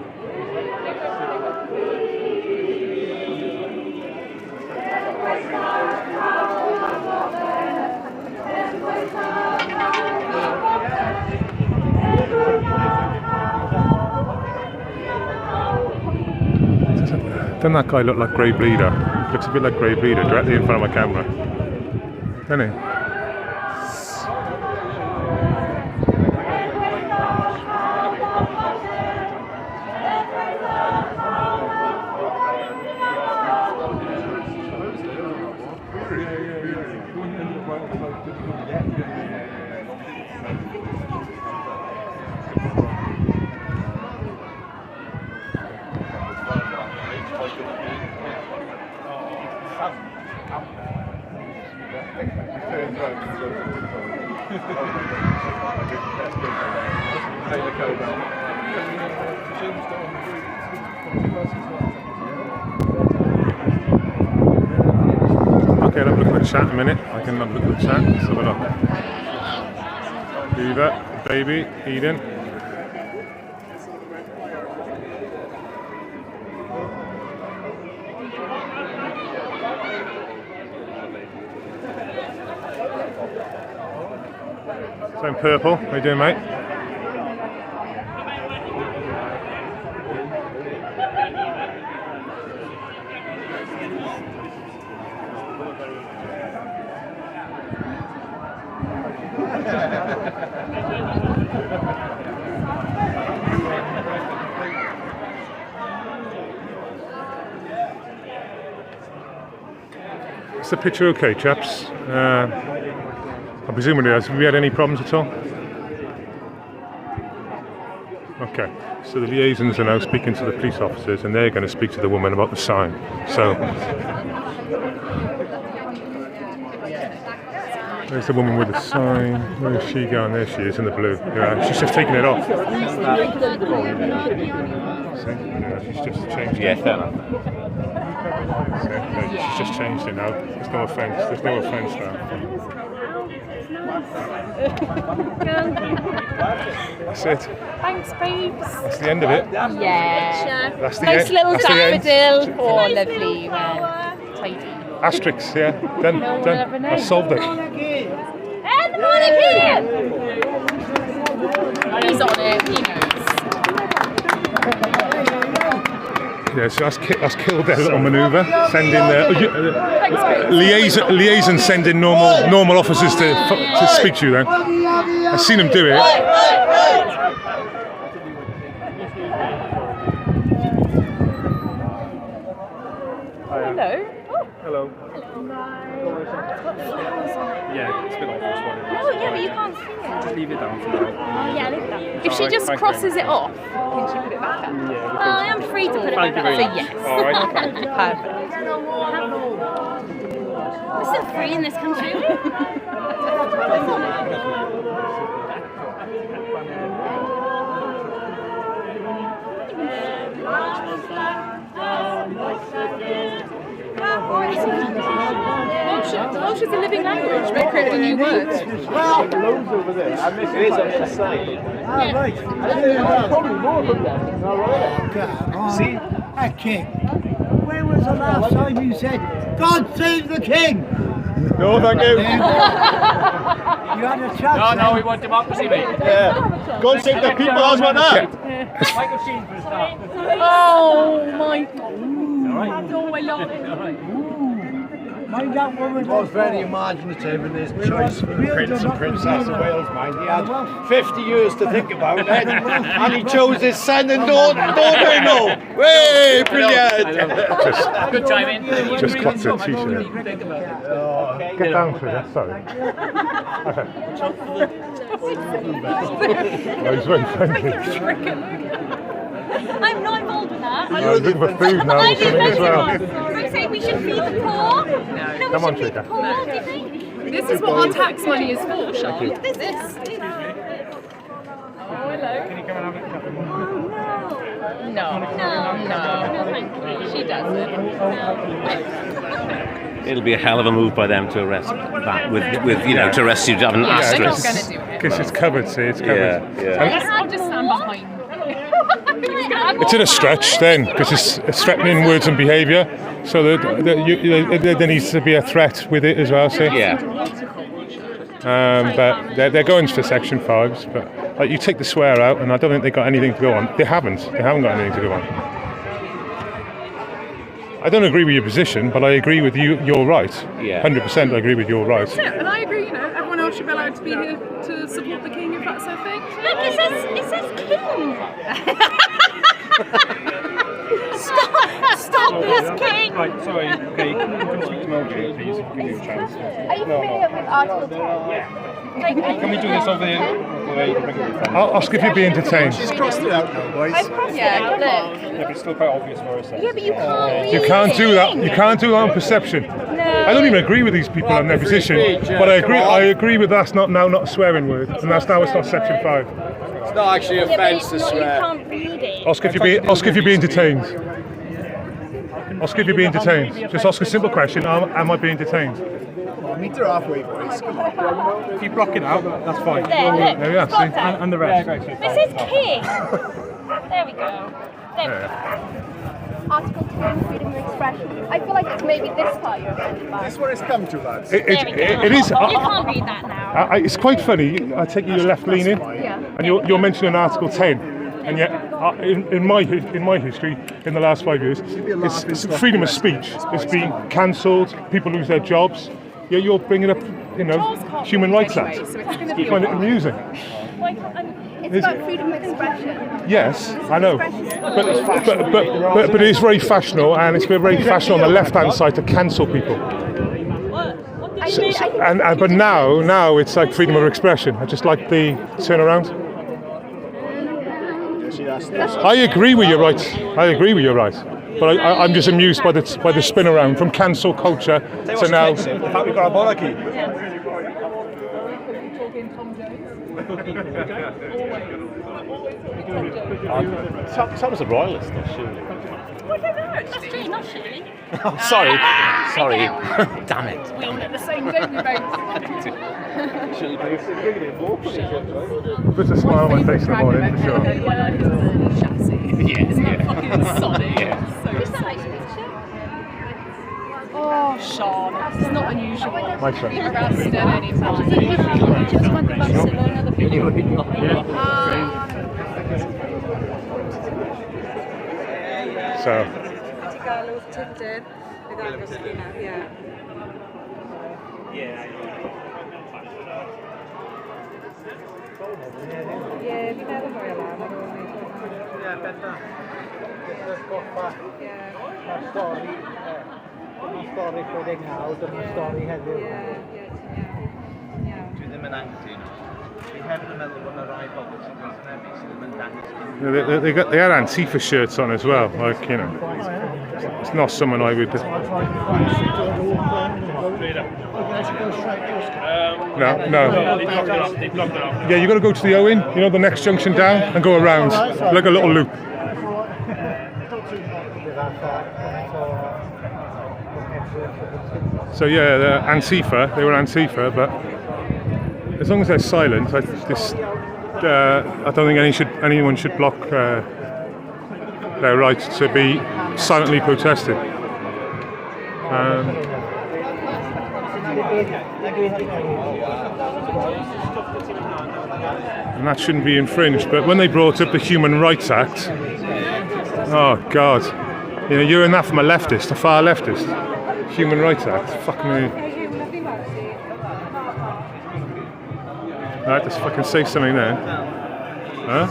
Doesn't that guy look like Grey Bleeder? Looks a bit like Grey Bleeder directly in front of my camera. Doesn't he? Okay, I'll have a look at the chat in a minute. I can have a look at the chat. Let's have a look. Beaver, baby, Eden. So I'm Purple. How you doing, mate? Is the picture okay, chaps? I presume it is. Have we had any problems at all? Okay, so the liaisons are now speaking to the police officers and they're going to speak to the woman about the sign. So... There's the woman with the sign. Where is she going? There she is in the blue. Yeah, she's just taking it off. See? Yeah, she's just changed it. Yeah, fair enough. See? Yeah, she's just changed it now. There's no offence. There's no offence now. That's it. Thanks, babes. That's the end of it. Yeah. That's the nice end. little That's the end. daffodil. Oh, lovely. Tidy. Asterix, yeah. Done. Done. I solved it. And the monarchy! He's on it. He knows. Yeah, so that's killed their little manoeuvre. Sending liaison, sending normal officers to speak to you. Then I've seen them do it. Hello. Hello. Yeah, it's a bit like this one. Oh, yeah, but you can't see it. Just leave it down for now. Oh, yeah, leave it down. If she just crosses it off, can she put it back up? Yeah. I am free to put it back up, so yes. All right. Perfect. This is free in this country. Welsh is a living language. We're creating a new word. Well, loads over there. I miss it. It is on the side. Ah, right. Probably more of them. See? A king. When was the last time you said, God save the king? No, thank you. You had a chance. No, we want democracy, mate. Yeah. God save the people, that's what that. Michael Sheen for a start. Oh my God. Oh, I love it. Mind that woman was very imaginative in his choice for the Prince and Princess of Wales, mind. He had 50 years to think about it, and he chose his son and daughter-in-law. Way, brilliant! Good timing. Just clocked a t-shirt. Get down for that, sorry. No, he's very friendly. I'm not involved with that. I was looking for food now or something as well. I'm saying we should feed the poor. No, Come on, Trika. poor, do you think? This is what our tax money is for, Sean. This. Oh, hello. Can you come and have a cup of No, thank you. She doesn't. It'll be a hell of a move by them to arrest that with to arrest you to have an asterisk. They're not going to do it. Because it's covered, see, it's covered. I'll just stand behind. It's in a stretch then, because it's threatening words and behaviour. So there needs to be a threat with it as well, see? Yeah. But they're going for Section 5s, but like, you take the swear out, and I don't think they've got anything to go on. They haven't got anything to go on. I don't agree with your position, but I agree with you. You're right. Yeah. 100% I agree with your right. Yeah, and I agree, everyone else should be allowed to be here to support the king if that's their thing. Look, it says king. Stop this king. Right, sorry. Okay, come speak to Mowgli, please, if you give me a chance. Are you familiar with Article 10? Can we do this over there? I'll ask if you're being detained. She's crossed it out now, boys. I've crossed it out, look. Yeah, but it's still quite obvious for us. Yeah, but you can't You can't do that. You can't do that on perception. I don't even agree with these people on their position, but I agree with that's not a swearing word, and that's now it's not Section 5. It's not actually an offence to You swear. can't read it. Ask if you're being detained. Ask if you're being detained. Just ask a simple question. Am I being detained? Meet her halfway, boys. Come on. If you block it out, that's fine. There, look. There we are, see? And the rest. This is king. There we go. There we go. Article 10, freedom of expression. I feel like it's maybe this part you're offended by. That's what it's come to, lads. It is. You can't read that now. It's quite funny. I take it you're left leaning, and you're mentioning Article 10, and yet in my history in the last 5 years, it's freedom of speech. It's been cancelled. People lose their jobs. Yeah, you're bringing up, Human Rights Act. You find it amusing. It's about freedom of expression. Yes, I know, but it is very fashionable, and it's been very fashionable on the left-hand side to cancel people. But now it's like freedom of expression. I just like the turnaround. I agree with your rights. But I'm just amused by the spin around from cancel culture to now. The fact we've got a monarchy. Tom's a royalist, though, surely. Well, I don't know. That's Jane, not Shirley. Oh, sorry. Damn it. We all look the same, don't we, both? Puts a smile on my face in the morning, for sure. Isn't that fucking solid? Yeah. Is that like picture? Oh, Sean, it's not unusual. My son. You're arrested any time. Just went to Barcelona the video. So, they had Antifa shirts on as well, like, you know. It's not someone I would. No. Yeah, you got to go to the Owen, you know, the next junction down, and go around like a little loop. So yeah, the Antifa, they were Antifa, but as long as they're silent, I don't think anyone should block their right to be silently protested. And that shouldn't be infringed. But when they brought up the Human Rights Act, oh God, you know, you're in that from a leftist, a far leftist. Human Rights Act, fuck me. Alright, just fucking say something then. Huh?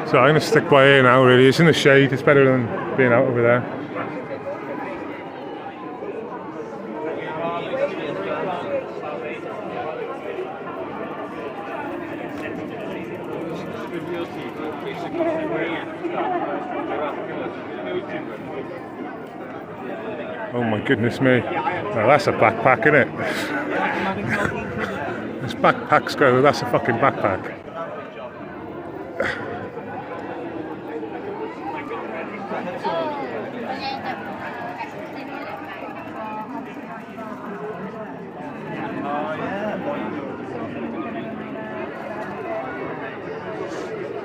So I'm going to stick by here now, really. It's in the shade, it's better than being out over there. Oh my goodness me. Now that's a backpack, isn't it? This backpack's go, that's a fucking backpack.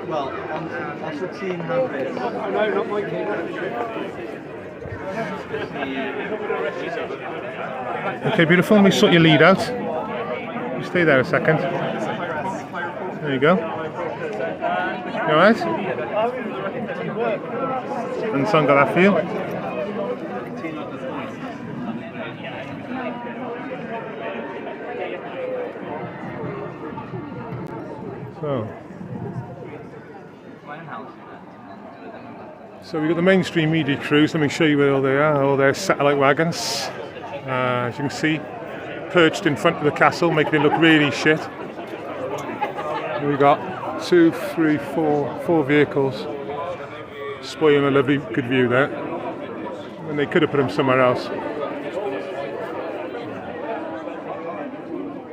Well, that's the team have it. No, not my team. Okay, beautiful. Let me sort your lead out. You stay there a second. There you go. You alright? And the sun got that for you? So we've got the mainstream media crews. Let me show you where all they are, all their satellite wagons. As you can see, perched in front of the castle, making it look really shit. We've got 2, 3, 4 vehicles spoiling a lovely good view there. And they could have put them somewhere else.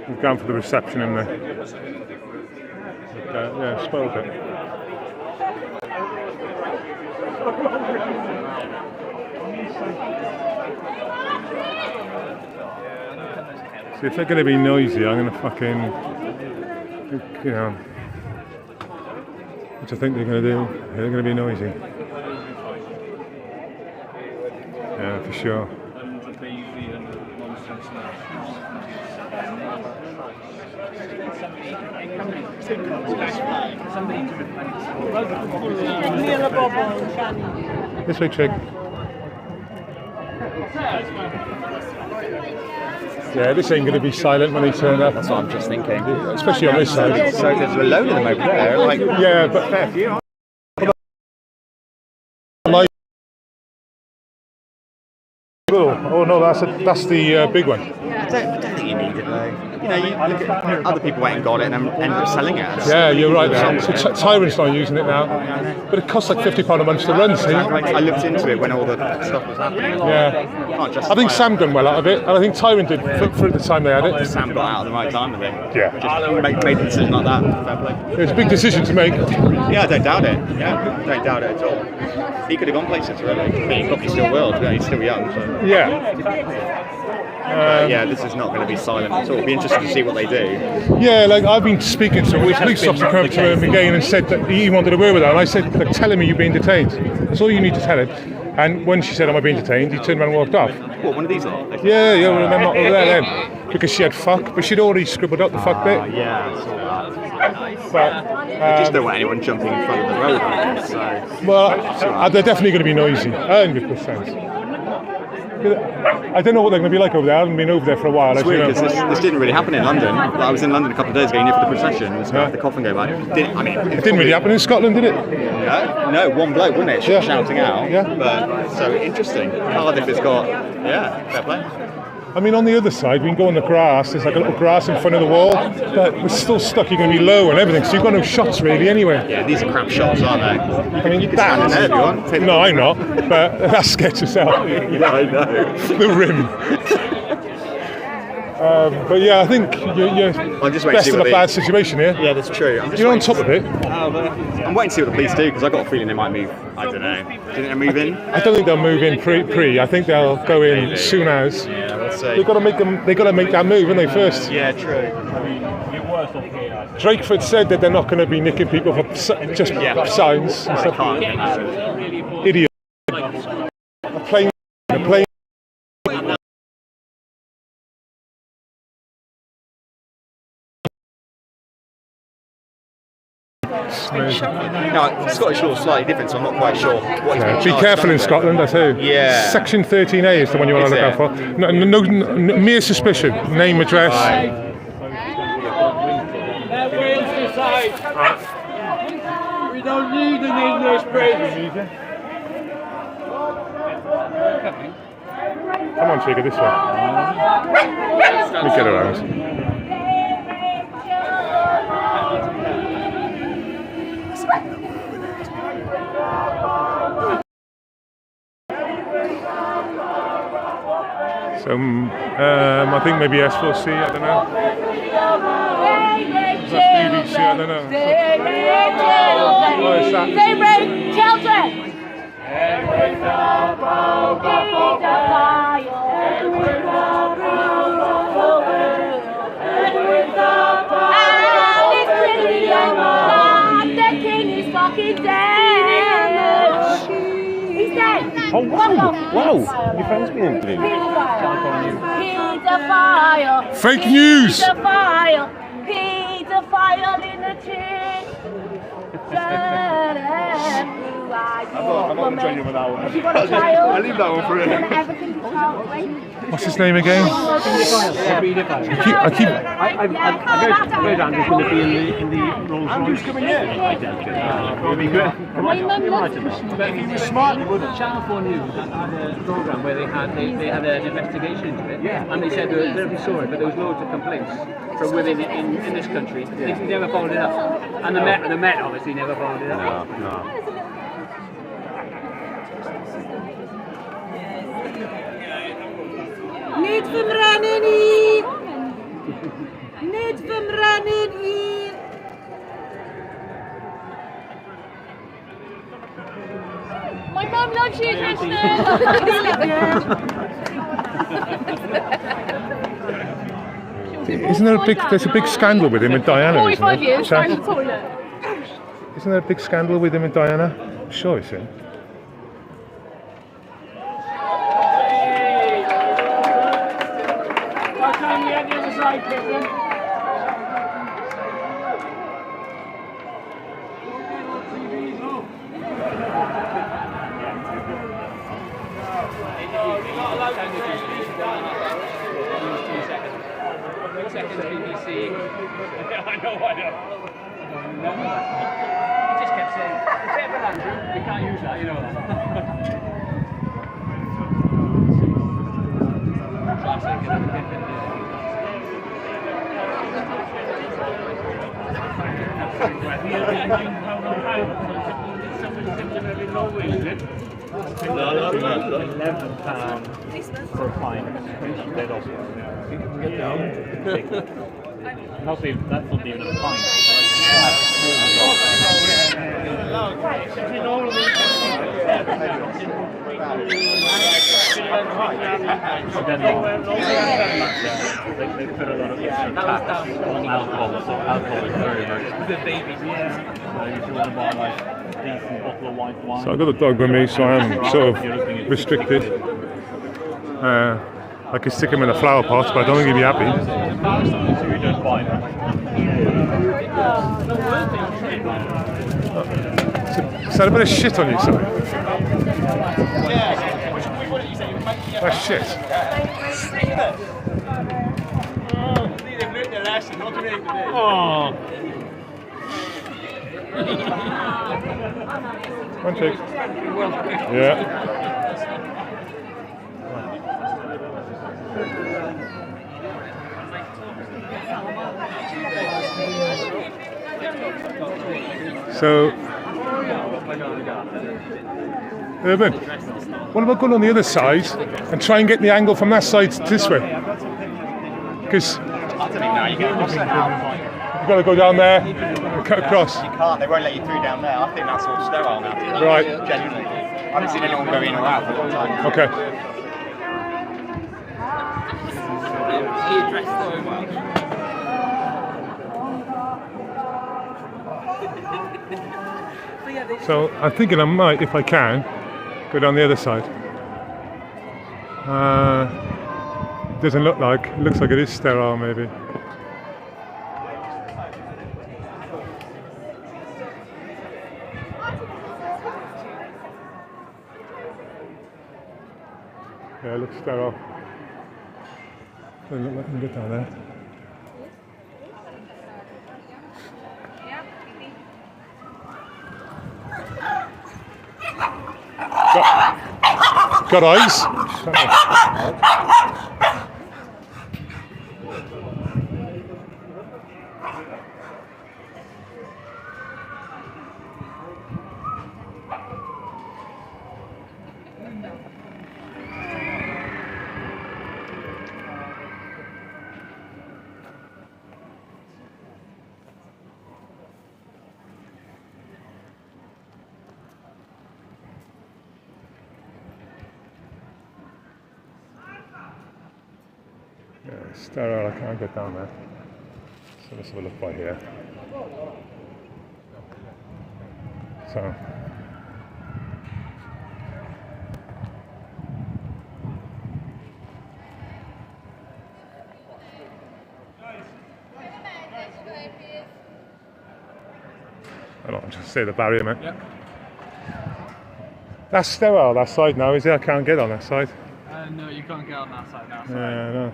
We've gone for the reception in there. But, yeah, spoiled it. See, if they're going to be noisy, I'm going to fucking, you know, what do you think they're going to do? They're going to be noisy. Yeah, for sure. This way, Trig. Yeah, this ain't going to be silent when they turn up. That's what I'm just thinking. Especially on this side. So there's a load of them over there. Like, yeah, but fair few. Oh no, that's the big one. I don't think you need it though. You know, you look at other people went and got it and ended up selling it. Yeah, you're right there. So Tyrant's not using it now, but it costs like £50 a month to run. See? I looked into it when all the stuff was happening. Yeah, I think Sam done well out of it, and I think Tyrant did for the time they had it. Sam got out at the right time of it. Yeah, just made a decision like that. Fair play. It's a big decision to make. Yeah, I don't doubt it. Yeah, don't doubt it at all. He could have gone places really. I mean, he probably still will. He's still young. So. Yeah. Yeah, this is not going to be silent at all. It'll be interesting to see what they do. Yeah, like I've been speaking to him. The police officer came up to him again and said that he wanted a word with her, and I said, "Look, tell him you're being detained. That's all you need to tell him." And when she said, "Am I being detained?" he turned around and walked off. What, one of these are? Yeah, well, I'm not over there then, because she had fuck, but she'd already scribbled out the fuck bit. Yeah, I saw that. But I just don't want anyone jumping in front of the road like this. So. Well, they're definitely going to be noisy, 100%. I don't know what they're going to be like over there. I haven't been over there for a while. It's weird because this didn't really happen in London. I was in London a couple of days ago, for the procession. It was the coffin go by. It didn't really happen in Scotland, did it? No, one bloke, wasn't it? Yeah. Shouting out. Yeah. But so interesting. Cardiff has got, fair play. I mean, on the other side, we can go on the grass. There's like a little grass in front of the wall, but we're still stuck. You're going to be low and everything, so you've got no shots really anyway. Yeah, these are crap shots, aren't they? I mean, you can stand in there if you want. No, I'm not, but that scares yourself. Yeah, I know. The rim. But yeah, I think you're best in a bad situation here. Yeah, that's true. You're on top of it. I'm waiting to see what the police do because I've got a feeling they might move. I don't know. Do you think they'll move in? I don't think they'll move in pre. I think they'll go in as soon as. Yeah, we'll see. They've got to make them. They've got to make that move, haven't they? First. Yeah, true. Drakeford said that they're not going to be nicking people for just signs and stuff. Idiot. A plane. No, Scottish law is slightly different, so I'm not quite sure what he's been Be charged careful in under. Scotland, I tell you. Yeah. Section 13A is the one you want to look out for. No, mere suspicion, name, address. We don't need an English bridge. Come on, Trigger, this way. Let me get around. So, I think maybe S4C, I don't know. That's BBC, I don't know. What is that? Favorite children! The king is fucking dead! He's dead! Oh, wow! Your friend's been interviewed. Pedophile! Fake news! Pedophile! Pedophile in the tree! I'm not joining with that one. If you want a child, I leave that one for him. everything to child rape. What's his name again? I heard Andrew's going to be in the Rolls Royce. Andrew's coming here. I doubt it. It'll be good. But he was smart, he wouldn't. Channel 4 News had a programme where they had an investigation into it. Yeah. And they said they were very sorry, but there was loads of complaints from women in this country. They never followed it up. And the Met obviously never followed it up. No. Niet van rennen hier! Niet van rennen hier! My mum loves you, Kristen. Isn't there there's a big scandal with him and Diana, isn't 45 there? years, trying the toilet. Isn't there a big scandal with him and Diana? I'm sure it's him. What time are you at the other side, Kristen? You're not allowed to do 2 seconds. seconds BBC. I know. He just kept saying, "It's a bit of an Andrew, we can't use that, you know that." Classic, £11 for a pint. Dead off. Get down. That's not even a pint. They put a lot of extra tax on alcohol, so alcohol is very, very expensive. So if you want to buy like a decent bottle of white wine. So I've got the dog with me, so I am sort of restricted. I could stick him in a flower pot, but I don't think he'd be happy. So you don't buy them. Is that a bit of shit on you, sir? That's shit. Oh. One check. Yeah. So, Urban, what about going on the other side and try and get the angle from that side this way? Because you've got to go down there and cut across. You can't, they won't let you through down there. I think that's all sterile now. Right. Genuinely. I haven't seen anyone go in or out for a long time. Okay. He addressed so well. So I'm thinking I might, if I can, go down the other side. Doesn't look like. It looks like it is sterile, maybe. Yeah, it looks sterile. Doesn't look like I can get down there. Got eyes? Yeah, sterile, I can't get down there. So let's have a look by here. So. I don't just say the barrier, mate. Yep. That's sterile, that side now, is it? I can't get on that side. No, you can't get on that side now. Yeah, no.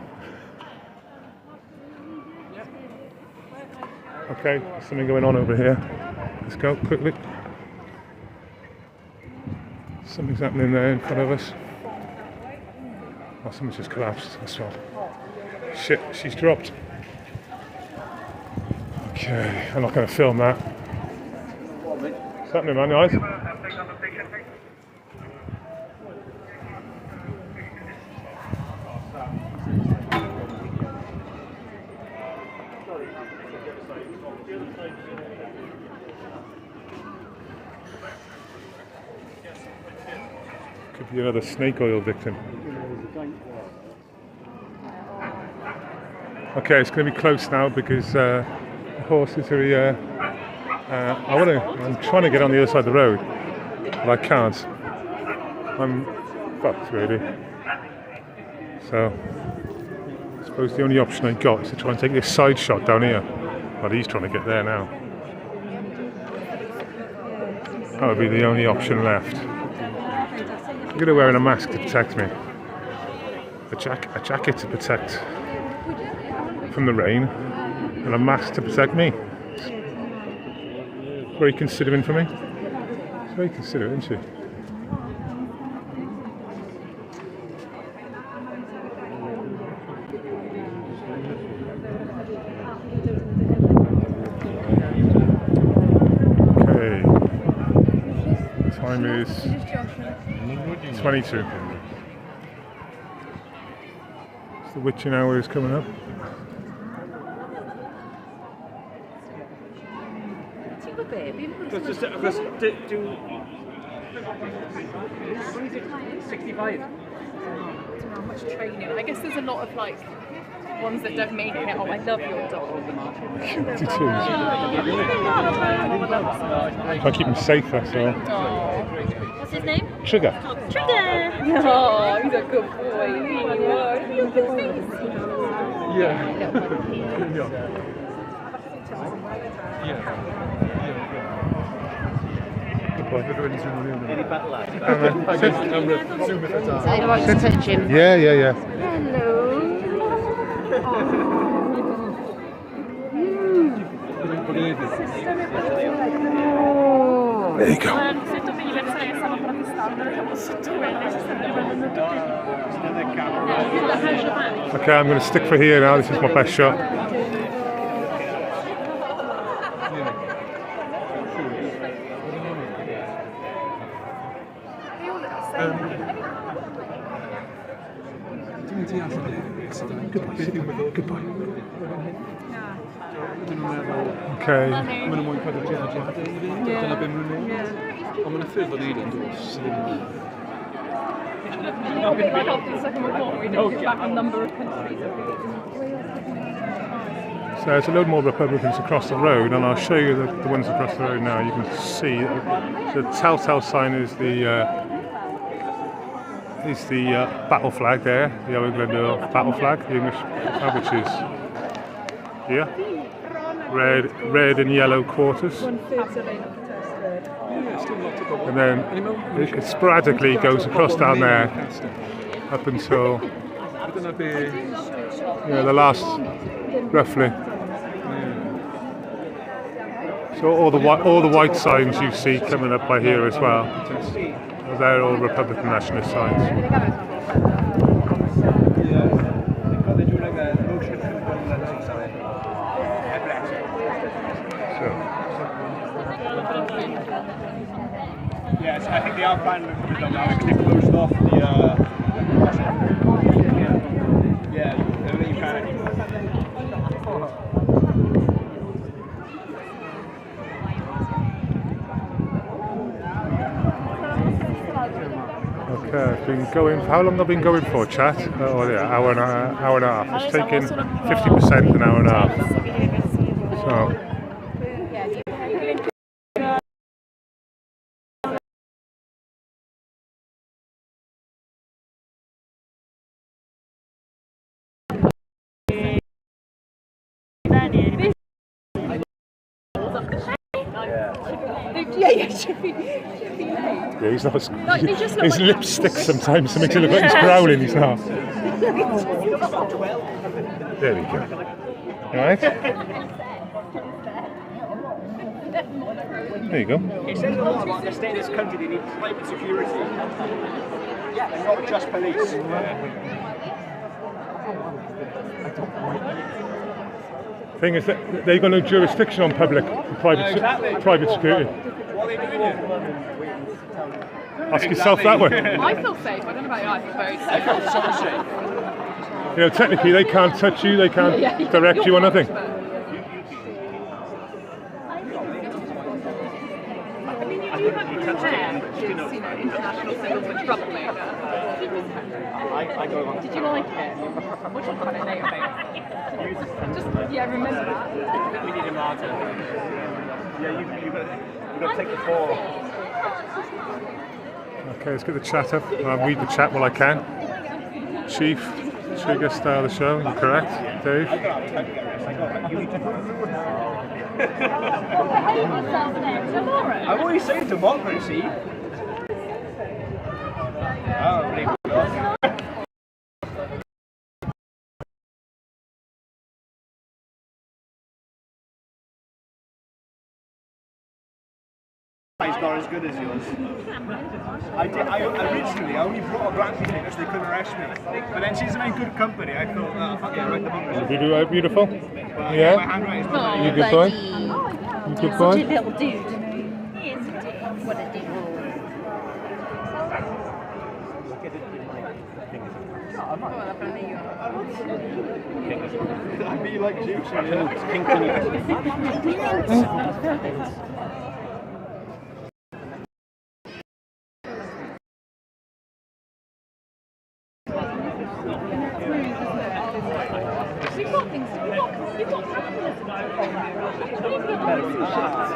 Okay, there's something going on over here. Let's go quickly. Something's happening there in front of us. Oh, someone's just collapsed. That's right. Shit, she's dropped. Okay, I'm not going to film that. What's happening, man? Guys? Could be another snake oil victim. Okay, it's going to be close now because the horses are here. I'm trying to get on the other side of the road, but I can't. I'm fucked really. So I suppose the only option I got is to try and take this side shot down here. But he's trying to get there now. That would be the only option left. I'm going to wear a mask to protect me. A jacket to protect from the rain and a mask to protect me. It's very considerate for me. It's very considerate, isn't she? Okay. Time is 22. The witching hour is coming up. Just do 65. I don't know how much training. I guess there's a lot of like ones that don't make it. Oh, I love your dog. I keep him safe, that's all. What's his name? Trigger. Trigger! Oh, he's a good boy. Any battle act? Yeah. There you go. Okay, I'm going to stick for here now. This is my best shot. Goodbye. Okay. So there's a load more Republicans across the road, and I'll show you the ones across the road now. You can see the telltale sign is the battle flag there, the Owen Glendower battle flag, the English flag, which is here. Red and yellow quarters. And then it sporadically goes across down there up until the last, roughly. So all the white signs you see coming up by here as well, they're all Republican nationalist signs. Yes, I think they are planning to put them now. They closed off the. Yeah, you can. Okay, I've been going. How long have I been going for, chat? Oh yeah, hour and a half. It's taken 50% an hour and a half. So. Yeah, he's not. His lips stick sometimes to make it look like he's growling. He's not. There we go. All right. There you go. It says a lot about the state of this country. They need private security. Yeah, not just police. Thing is that they've got no jurisdiction on private security. What are they doing here? Ask yourself that way. I feel safe. I don't know about you. I feel very safe. I feel so safe. You know, technically they can't touch you. They can't direct you or nothing. I mean, you do have to prepare, which is, international symbols for troublemaker. Did you like it? We'll talk about it later, babe. Just, remember that. We need a martyr. Yeah, you've got to take the fall. Okay, let's get the chat up. I'll read the chat while I can. Chief, Trigger, star of the show. You're correct, Dave. I've always said democracy. Oh, It's not as good as yours. Originally, I only brought a black people because they couldn't arrest me. But then she's in good company. I thought, oh, fuck it, I write the book. Did you do it beautiful? My Yeah? handwriting's not Oh, You good boy? You good boy? Such a little dude. He is a dude. What a dude. I'd be like juice.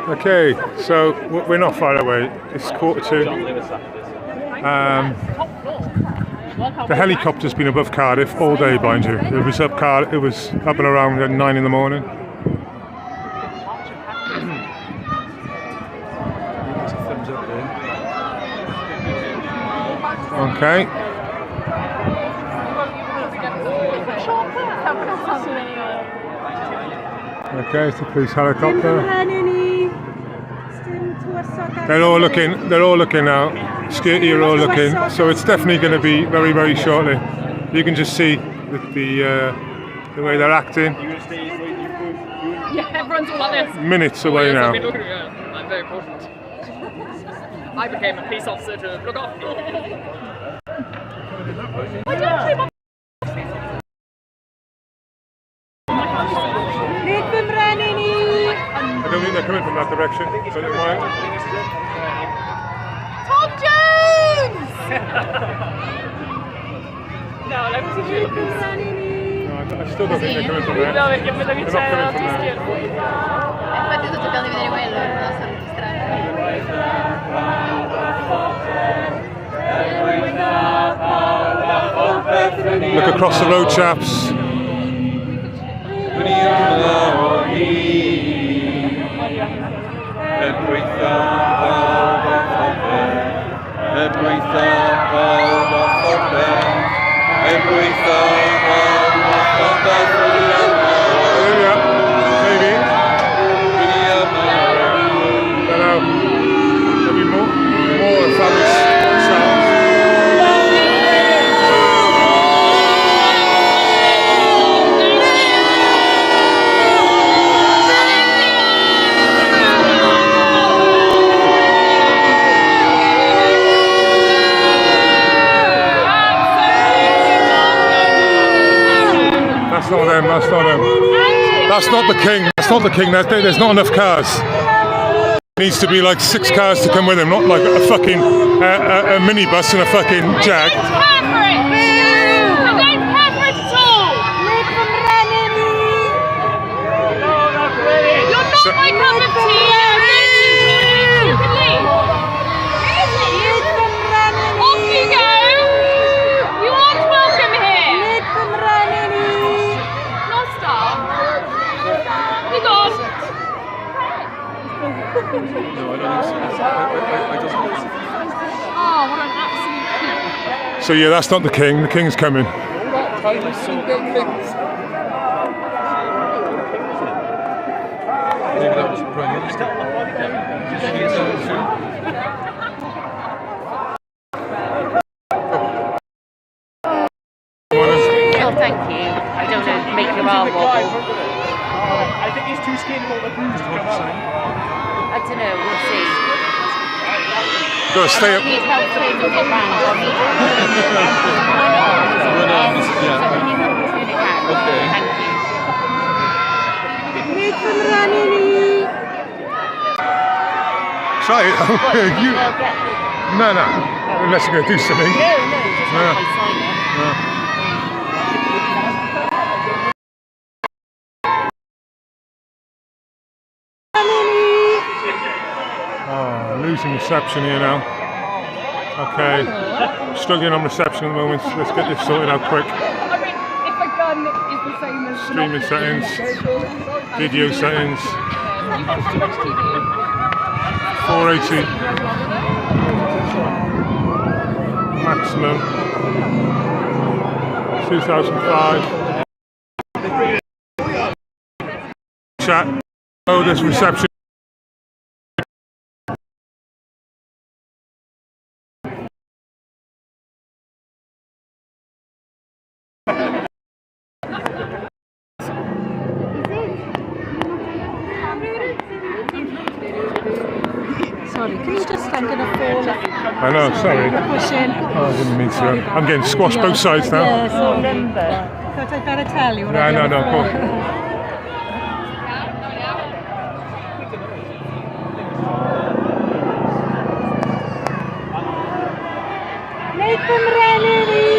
Okay, so we're not far away. It's 1:45. The helicopter's been above Cardiff all day, mind you. It was up and around at 9 in the morning. Okay. Okay, it's the police helicopter. They're all looking now. Skirty are all looking. So it's definitely going to be very, very shortly. You can just see the way they're acting. Yeah, everyone's all like this. Minutes away now. I'm very important. I became a police officer to look after you. I don't keep on. I don't think they're coming from that direction. So never mind. Tom Jones! No, let me see you. No, I still don't think they're coming from there. No, perché vedo che They're not c'è coming from la there. Infatti sto cercando di vedere quello, non so, strano. Look across the road, chaps. That's not them, that's not them. That's not the king, that's not the king, there's not enough cars. There needs to be like 6 cars to come with him, not like a fucking a minibus and a fucking Jag. I don't care for it at all! You're not my cup of tea! I don't enjoy it! You can leave! Off you go! You aren't welcome here! No, stop! You're gone! No, I don't think so. I just Oh, what an absolute... So yeah, that's not the king, the king's coming. Maybe that was Prime Minister. Oh, thank you. I don't know, make your arm wobble. I think he's too scared of all the bruises to come out. I don't know, we'll see. Gotta stay up. I need help to move it round. I need Okay. Thank you. Try it. You, no, unless you're going to do something. No, just No. I sign it. Oh, losing reception here now. Okay, struggling on reception at the moment. Let's get this sorted out quick. I mean, if a gun is the same as... Streaming settings, video settings, 480 maximum, 2005. Chat. Oh, this reception. Sorry, can you just I'm going to fall? I know, sorry. Pushing. Oh, I didn't mean to. I'm getting squashed both sides now. Yeah, so remember. Thought I'd better tell you. No, of course. Make them ready!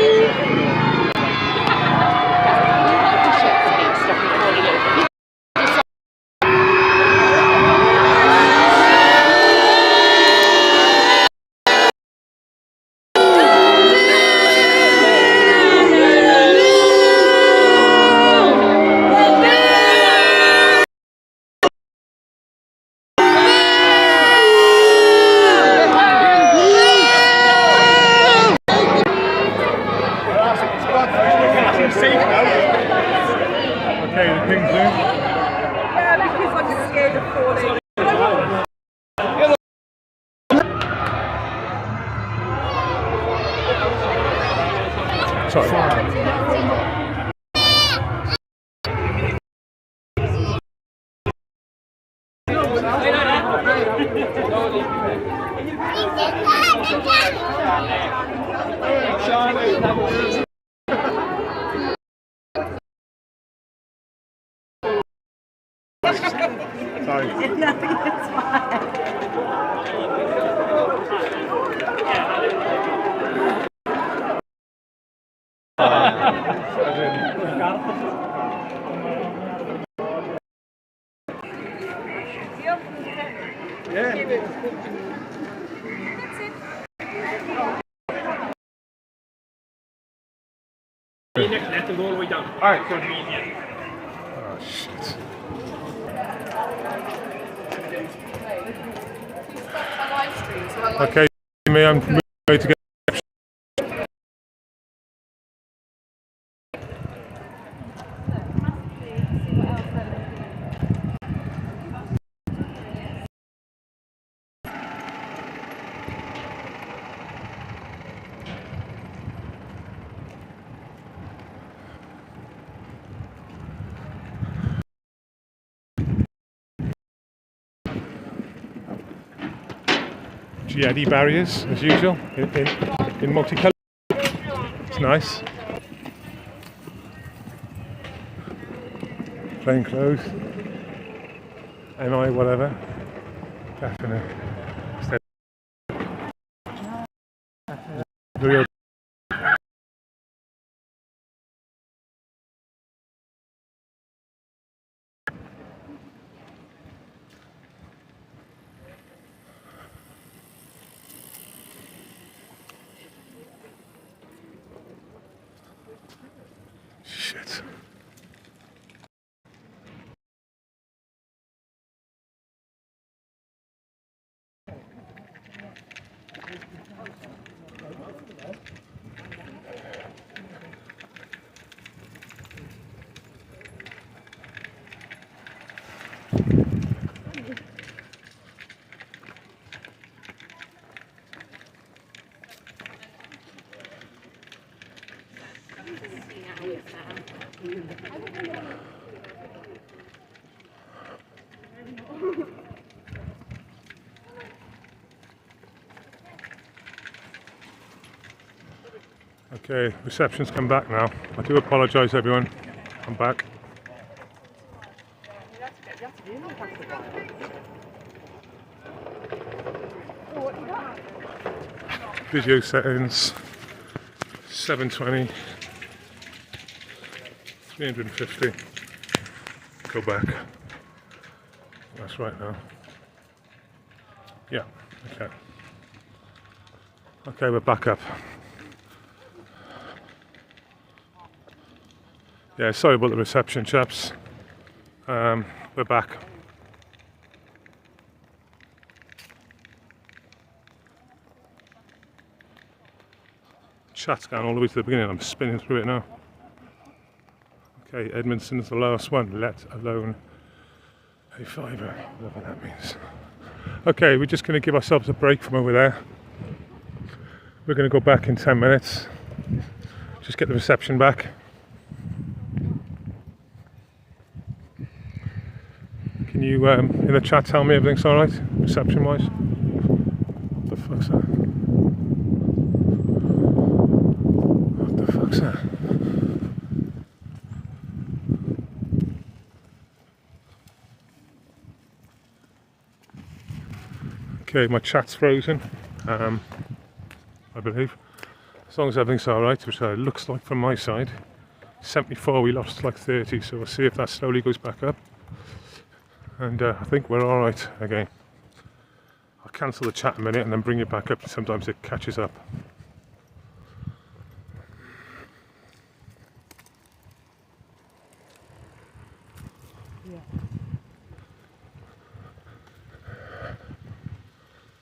Okay, the King's in. Yeah, because I'm scared of falling. Sorry. Sorry. Nothing, it's fine. Next left and go all the way down. Alright, so oh shit. Okay, me, I'm ready to get. Jihadi barriers, as usual, in multicolour. It's nice. Plain clothes. MI, whatever. Definitely. Real. Shit. Okay, reception's come back now. I do apologise everyone. I'm back. Video settings 720 350. Go back. That's right now. Yeah, okay. Okay, we're back up. Yeah, sorry about the reception, chaps. We're back. Chat's going all the way to the beginning. I'm spinning through it now. Okay, Edmondson's the last one, let alone a fiver, whatever that means. Okay, we're just going to give ourselves a break from over there. We're going to go back in 10 minutes. Just get the reception back. Can you, in the chat, tell me everything's alright, reception-wise? What the fuck's that? What the fuck's that? Okay, my chat's frozen, I believe. As long as everything's alright, which it looks like from my side. 74, we lost like 30, so we'll see if that slowly goes back up. And I think we're alright again. I'll cancel the chat in a minute and then bring it back up. Sometimes it catches up.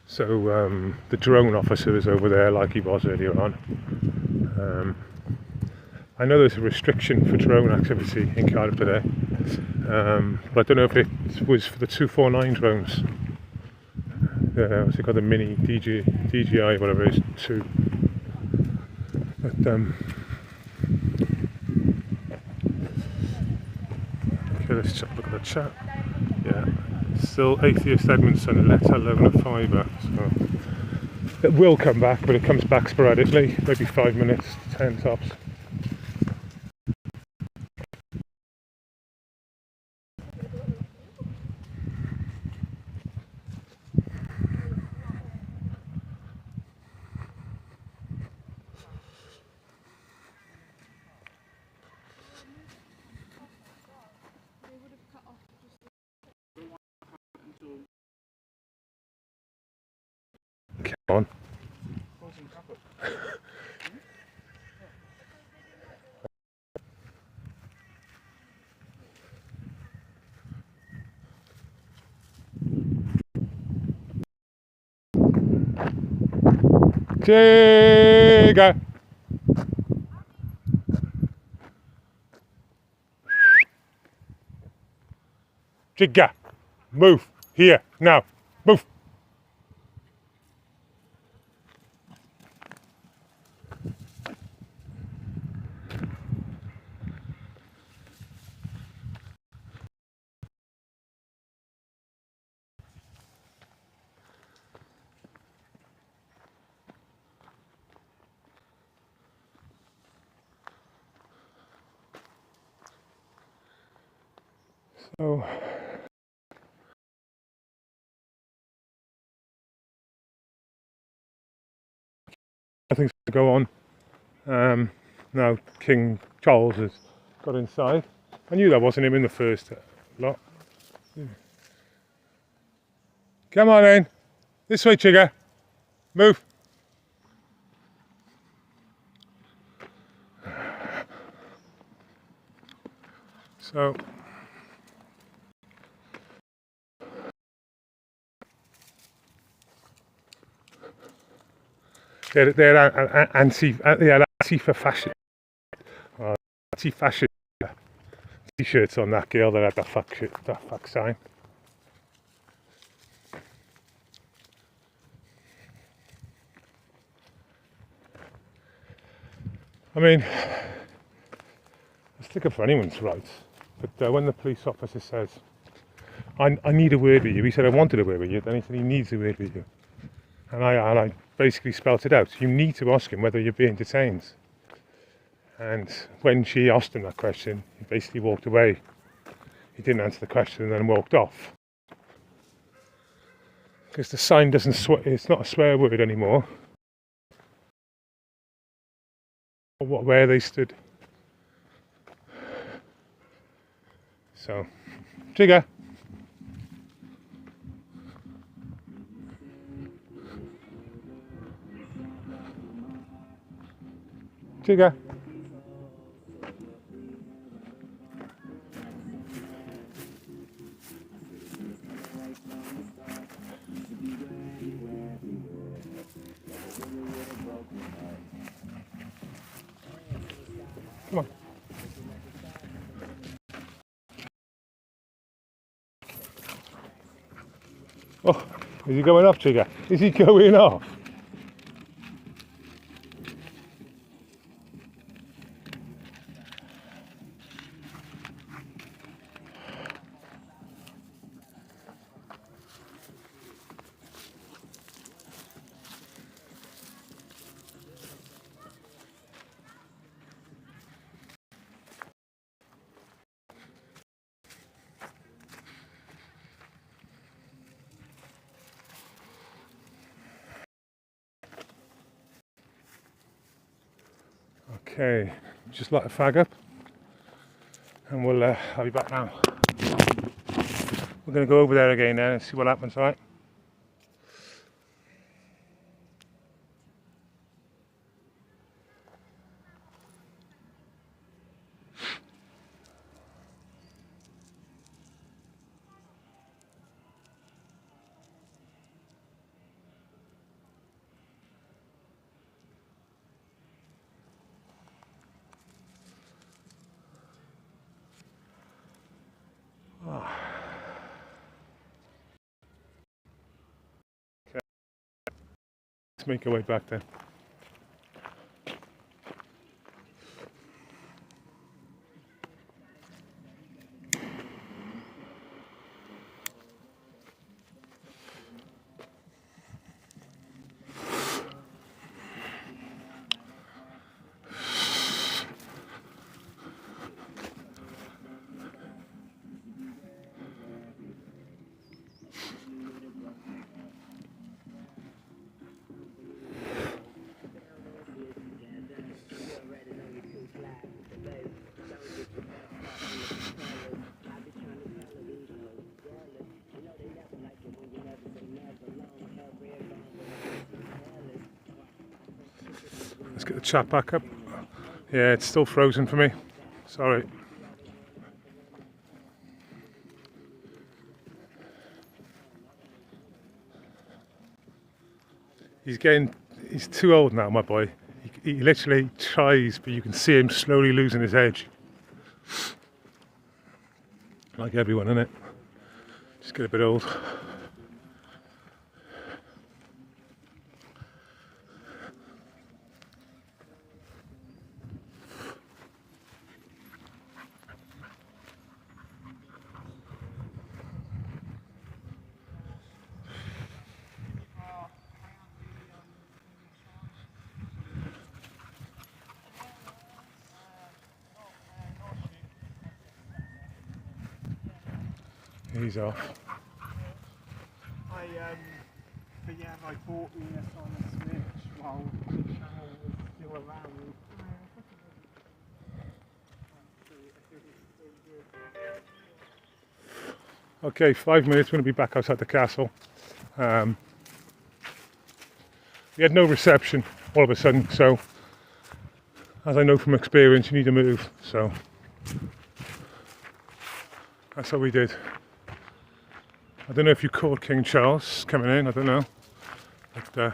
So the drone officer is over there like he was earlier on. I know there's a restriction for drone activity in Cardiff today, but I don't know if it was for the 249 drones. What's it called, the mini DJI, whatever it is, 2. But, okay, let's look at the chat. Yeah, still Atheist Edmondson, let alone a fiver. So it will come back, but it comes back sporadically, maybe 5 minutes, 10 tops. Come on. Jigger. Jigger. Move. Here. Now. Move. So nothing's going to go on. Now King Charles has got inside. I knew that wasn't him in the first lot. Come on in. This way, Chigger. Move. So they're anti-fascist, anti-fascist t-shirts on that girl that had that fuck sign. I mean, let's stick up for anyone's rights, but when the police officer says, I need a word with you, he said I wanted a word with you, then he said he needs a word with you. And I basically spelt it out. You need to ask him whether you're being detained. And when she asked him that question, he basically walked away. He didn't answer the question and then walked off. Because the sign doesn't it's not a swear word anymore. Where they stood. So, Jigger. Jigger. Come on. Oh, is he going off, Jigger? Is he going off? Okay, just light a fag up, and I'll be back now. We're going to go over there again now and see what happens, alright? Okay. Let's make our way back then. Let's get the chat back up. Yeah, it's still frozen for me. Sorry. He's too old now, my boy. He literally tries, but you can see him slowly losing his edge. Like everyone, innit? Just get a bit old. He's off. But yeah, I bought this on the Switch while the channel was still around. Okay, 5 minutes, we're going to be back outside the castle. We had no reception all of a sudden, so as I know from experience, you need to move, so that's what we did. I don't know if you caught King Charles coming in, I don't know. But,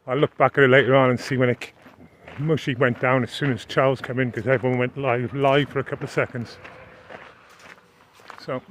I'll look back at it later on and see when it mostly went down as soon as Charles came in, because everyone went live for a couple of seconds. So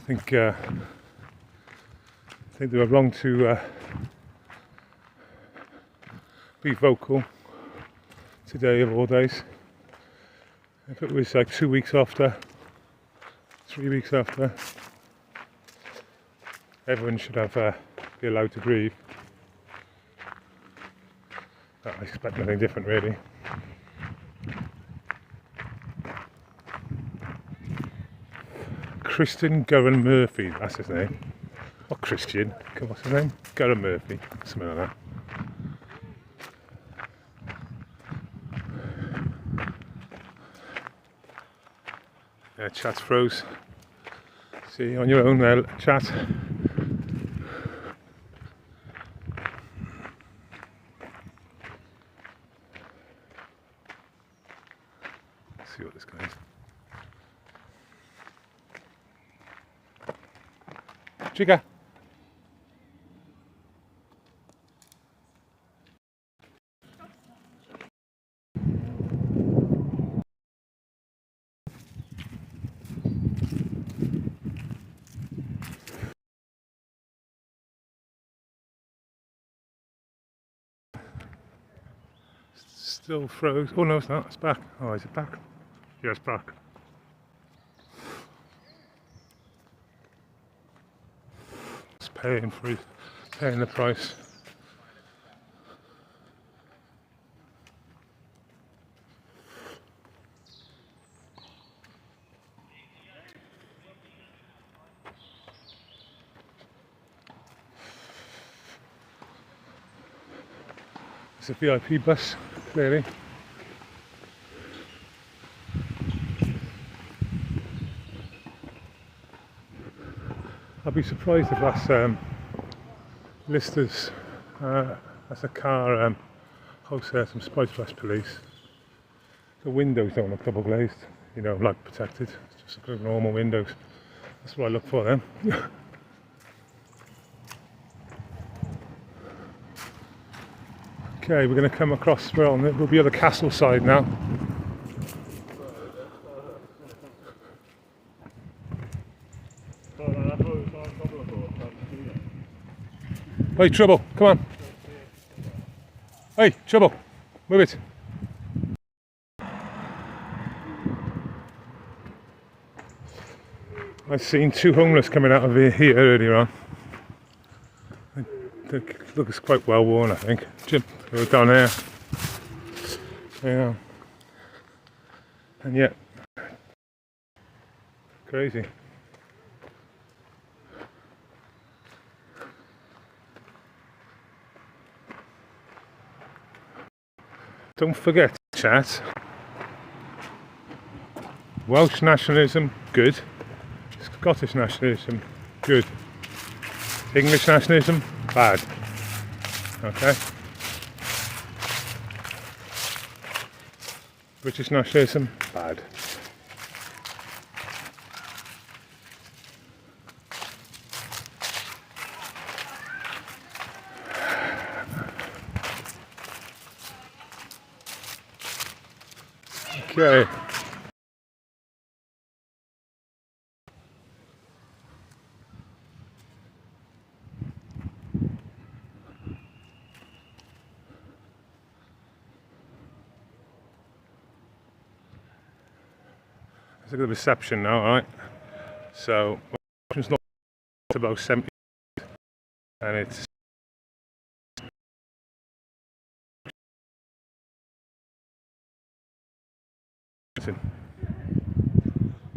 I think they were wrong to be vocal today of all days. If it was like 2 weeks after, 3 weeks after, everyone should have be allowed to grieve. I expect nothing different, really. Christian Gurren Murphy, that's his name. Not Christian, what's his name? Gurren Murphy, something like that. Yeah, chat's froze. See, on your own there, chat. Let's see what this guy is. Chica. Still froze. Oh no, it's not. It's back. Oh, is it back? Yeah, it's back. It's paying the price. It's a VIP bus, clearly. I'd be surprised if that's listed as a car house there, some Spice Plus police. The windows don't look double glazed, you know, like protected. It's just like normal windows. That's what I look for then. Okay, we're going to come across, we'll be on the castle side now. Hey, Trouble, come on. Hey, Trouble, move it. I've seen 2 homeless coming out of here earlier on. They look quite well worn, I think. Jim, they were down there. Yeah. And yet, crazy. Don't forget, chat. Welsh nationalism, good. Scottish nationalism, good. English nationalism, bad. Okay. British nationalism, bad. Okay. Let's look at the reception now, alright? So, it's not about 70 and it's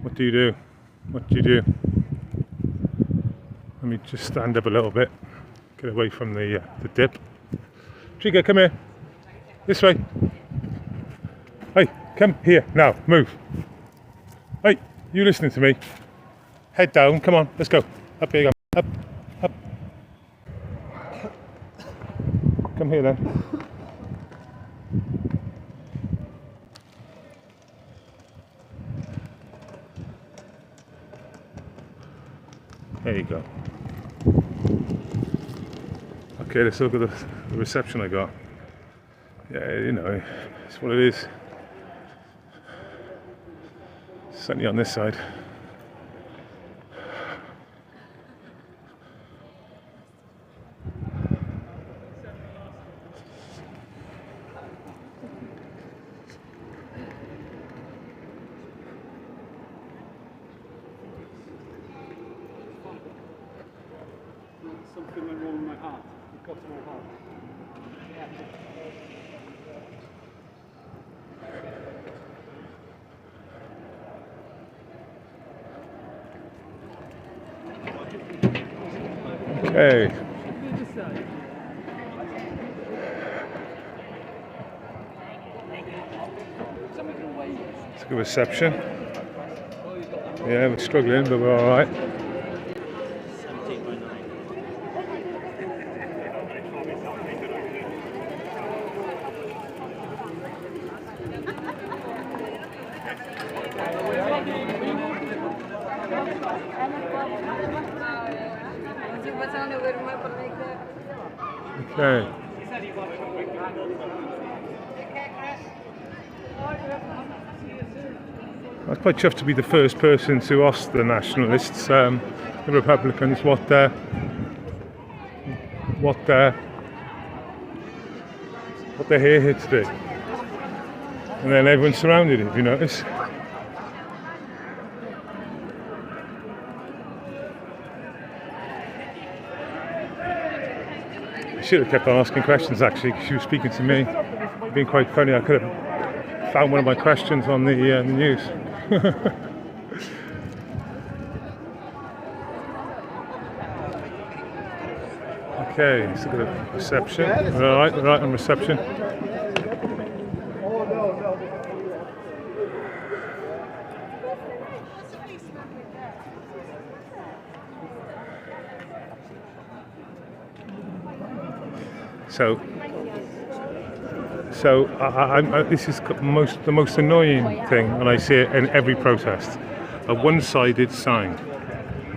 what do you do? What do you do? Let me just stand up a little bit, get away from the dip. Chica, come here. This way. Hey, come here. Now, move. Hey, you listening to me? Head down, come on, let's go. Up here you go. Up, up. Come here then. There you go. Okay, let's look at the reception I got. Yeah, you know, it's what it is. Certainly on this side. Something went wrong with my heart. It got to my heart. Okay. It's a good reception. Yeah, we're struggling, but we're all right. Okay. I was quite chuffed to be the first person to ask the nationalists, the Republicans, what they're here to do. And then everyone's surrounded it, if you notice. I should have kept on asking questions actually, because she was speaking to me. Being quite funny, I could have found one of my questions on the news. Okay, let's look at reception. Right on reception. So this is the most annoying thing, and I see it in every protest. A one-sided sign.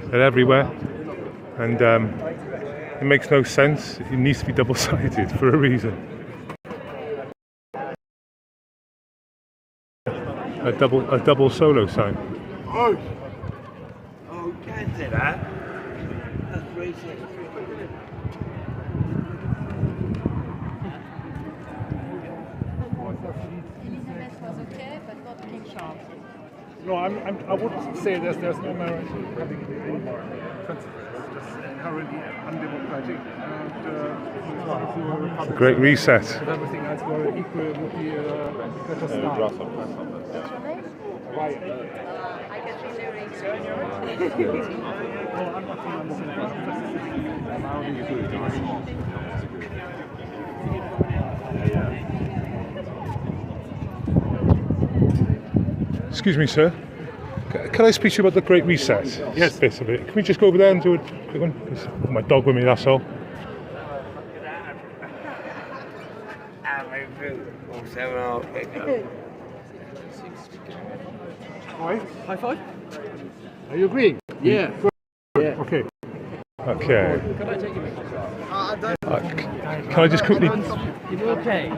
They're everywhere, and it makes no sense. It needs to be double-sided for a reason. A double solo sign. Oh, can't say that. That's racist. No, I would say there's no merit in having it anymore. It's just inherently undemocratic. And The Great Reset. if everything else were equal, it would be a better start. Right. Excuse me, sir. Can I speak to you about the Great Reset? Yes. Bit of it. Can we just go over there and do a quick one? 'Cause I've got my dog with me, that's all. High five? Are you agreeing? Yeah. Yeah. Okay. Okay. Can I take you? Can I just quickly... You okay?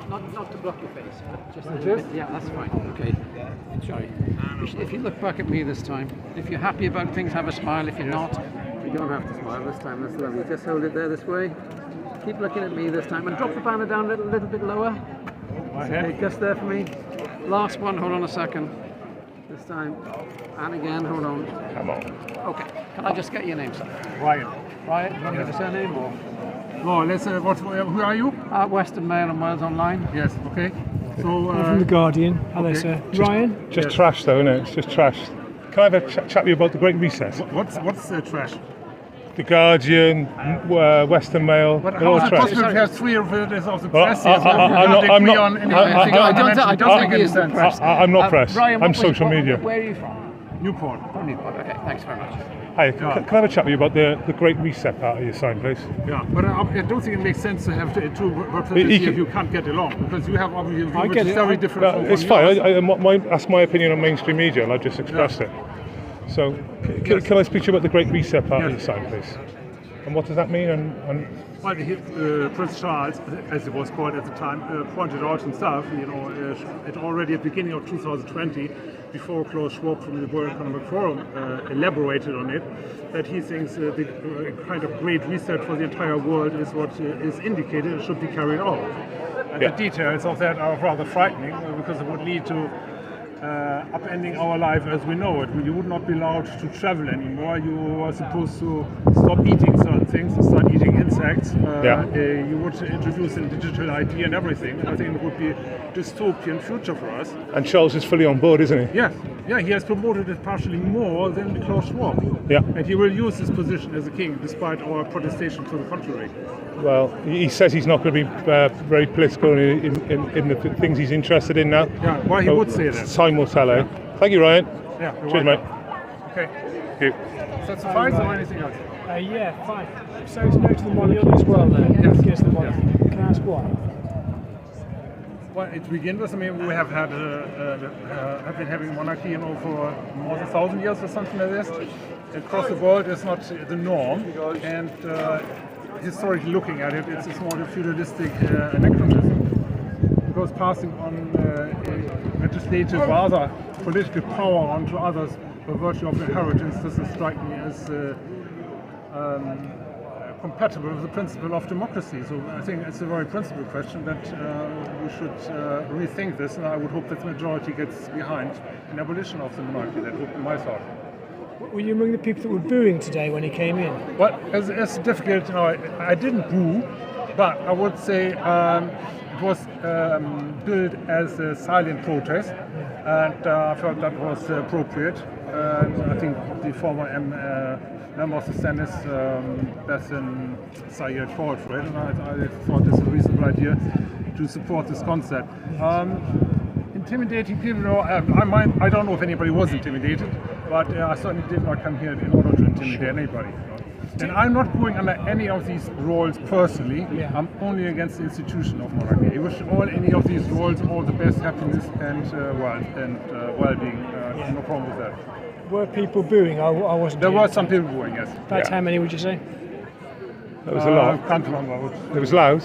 Not to block your face, but just a little bit. Yeah, that's fine. Okay. Sorry. If you look back at me this time, if you're happy about things, have a smile. If you're not, you don't have to smile this time. That's lovely. Just hold it there this way. Keep looking at me this time, and drop the banner down a little bit lower. Okay, just there for me. Last one. Hold on a second. This time, and again. Hold on. Come on. Okay. Can I just get your name, sir? Ryan. Ryan. You want to get the surname or? No, let's who are you? Western Mail and Wales Online. Yes, okay. So, I'm from The Guardian. Hello, okay. sir. Ryan? Just trash though, isn't it? It's just trash. Can I have a chat with you about the Great Reset? What's trash? The Guardian, Western Mail, But they're how all is it trash. possible to have three of the Well, press? I'm not he is the press. I'm not press. Ryan, I'm social media. Where are you from? Newport. From Newport. Okay, thanks very much. Hi, can I have a chat with you about the Great Reset part of your sign, please? Yeah, but I don't think it makes sense to have two representatives if you can't get along, because you have obviously very different. It's fine. That's my opinion on mainstream media, and I've just expressed it. So, can I speak to you about the Great Reset part of your sign, please? And what does that mean? Well, Prince Charles, as it was called at the time, pointed out himself, already at the beginning of 2020, before Klaus Schwab from the World Economic Forum elaborated on it, that he thinks the kind of great reset for the entire world is what is indicated and should be carried out. And the details of that are rather frightening, because it would lead to upending our life as we know it. You would not be allowed to travel anymore. You are supposed to stop eating certain things, to start eating insects. You would introduce a digital ID and everything. I think it would be a dystopian future for us. And Charles is fully on board, isn't he? Yes. Yeah, he has promoted it partially more than Klaus Schwab. Yeah. And he will use his position as a king, despite our protestation to the contrary. Well, he says he's not going to be very political in the things he's interested in now. Yeah, well, he would say that. Time will tell, eh? Thank you, Ryan. Yeah, cheers, mate. Okay. Thank you. Does that suffice or anything else? Yeah, fine. So it's no to the monarchy as well, then? Yes. Against the monarchy. Can I ask why? Well, to begin with, I mean, we have been having monarchy, for more than 1,000 years or something like this. Across the world, it's not the norm, and historically looking at it, it's more a feudalistic anachronism. Because passing on legislative, rather political power onto others by virtue of inheritance doesn't strike me as compatible with the principle of democracy. So I think it's a very principal question that we should rethink this, and I would hope that the majority gets behind an abolition of the monarchy. That would be my thought. Were you among the people that were booing today when he came in? Well, it's difficult. You know, I didn't boo, but I would say it was billed as a silent protest, and I felt that was appropriate. And I think the former member of the Senate, Bassem Sayed, fought for it, and I thought it's a reasonable idea to support this concept. Intimidating people, I don't know if anybody was intimidated, but I certainly did not come here in order to intimidate anybody. And I'm not going under any of these roles personally. I'm only against the institution of monarchy. I wish all any of these roles all the best happiness and well-being. No problem with that. Were people booing? I wasn't. There were some people booing, yes. About how many would you say? That was a lot. Can't remember. It was loud.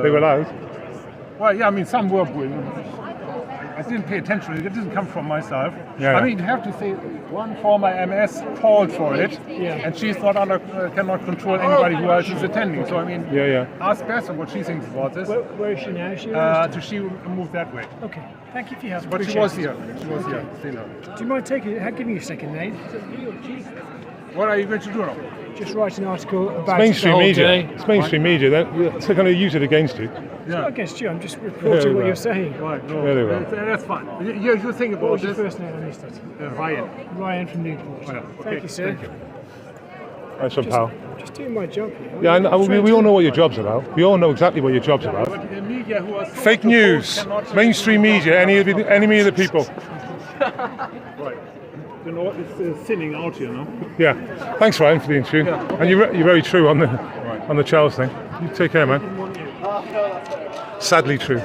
They were loud. Well, yeah, I mean, some were booing. I didn't pay attention. It didn't come from myself. Yeah. I mean, you have to say one former MS called for it, and she's not cannot control anybody who else is attending. So I mean, ask Bassem what she thinks about this. Where is she now? She moved that way. Okay. Thank you for your help. But she was here. She was here. Still. Do you mind giving you a second, Nate? What are you going to do now? Just write an article about it's mainstream the whole media. day. It's mainstream media. They're going to use it against you. It's not against you. I'm just reporting what you're saying. Right. No, Very well. That's fine. You think about What was this. your first name? I missed it. Ryan. Ryan from Newport. Thank you, sir. Thank you. Nice one, pal. Just doing my job here. Yeah, we all know what your job's about. We all know exactly what your job's about. But the media who are so Fake news, mainstream media, enemy of the people. Right. You know, it's thinning out here, no? Yeah. Thanks, Ryan, for the interview. And you're very true on the Charles thing. You take care, man. Sadly true.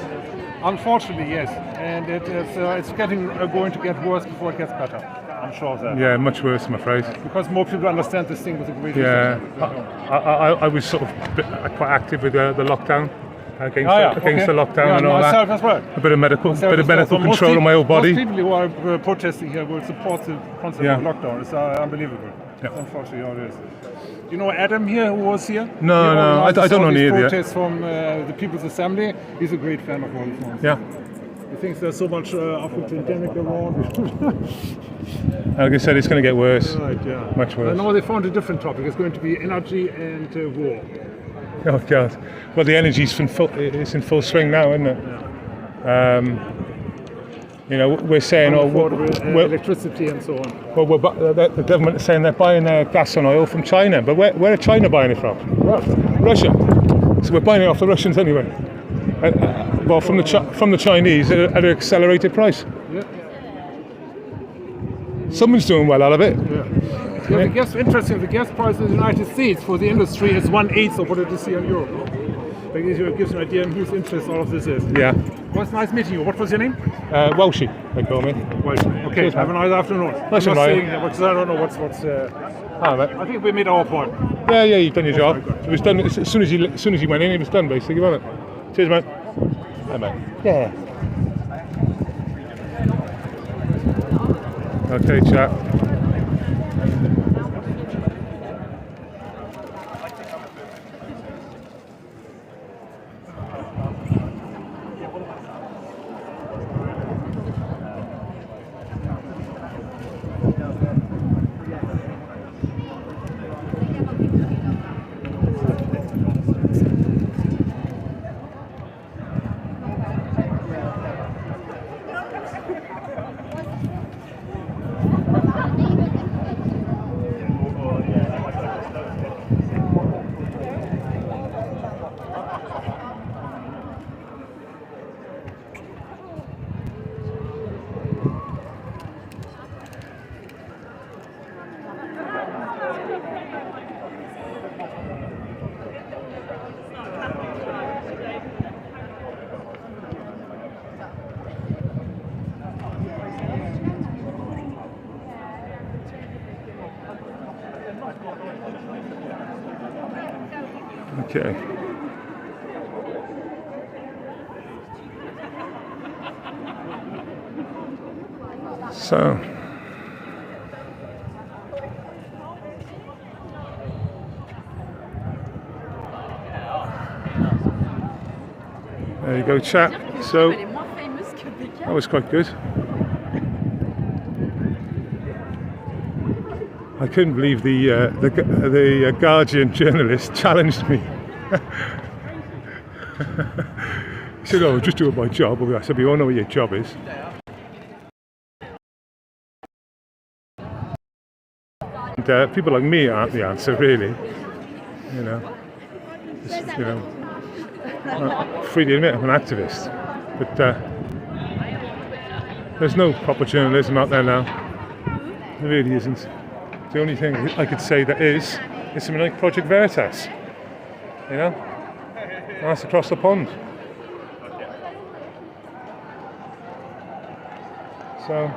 Unfortunately, yes. And it's going to get worse before it gets better. I'm sure of that. Yeah, much worse, I'm afraid. Because more people understand this thing with a great I was sort of quite active with the lockdown. Against the lockdown and all myself that. As well. A bit of medical control on my whole body. Most people who are protesting here will support the concept of lockdown. It's unbelievable. Yeah. Unfortunately, how it is. You know Adam here, who was here? No, I don't know any of protests from the People's Assembly. He's a great fan of all the forms. Yeah. He thinks there's so much Afro-pandemic around. Like I said, it's going to get worse. Right, yeah. Much worse. No, they found a different topic. It's going to be energy and war. Oh God! Well, the energy's in full swing now, isn't it? Yeah. We're saying, electricity and so on. Well, the government is saying they're buying their gas and oil from China, but where are China buying it from? Russia. So we're buying it off the Russians anyway. Well, from the Chinese at an accelerated price. Yeah. Someone's doing well out of it. Yeah, the gas price in the United States for the industry is 1/8 of what it is here in Europe. That gives you an idea of whose interest all of this is. Yeah. Well, it's nice meeting you. What was your name? Welshie, they call me. Welshie. Okay, Cheers, have a nice afternoon. Nice one, Ryan. Because I don't know what's I think we made our point. Yeah, you've done your job. It was done as soon as you went in. It was done, basically, wasn't it? Cheers, mate. Hi, mate. Yeah. Okay, chap. Okay. So. go chat. So that was quite good. I couldn't believe the Guardian journalist challenged me. He said, "Oh, just doing my job." I said, "We all know what your job is." And people like me aren't the answer, really. You know, I'm free to admit I'm an activist, but there's no proper journalism out there now. There really isn't. The only thing I could say that is something like Project Veritas. You know, and that's across the pond. So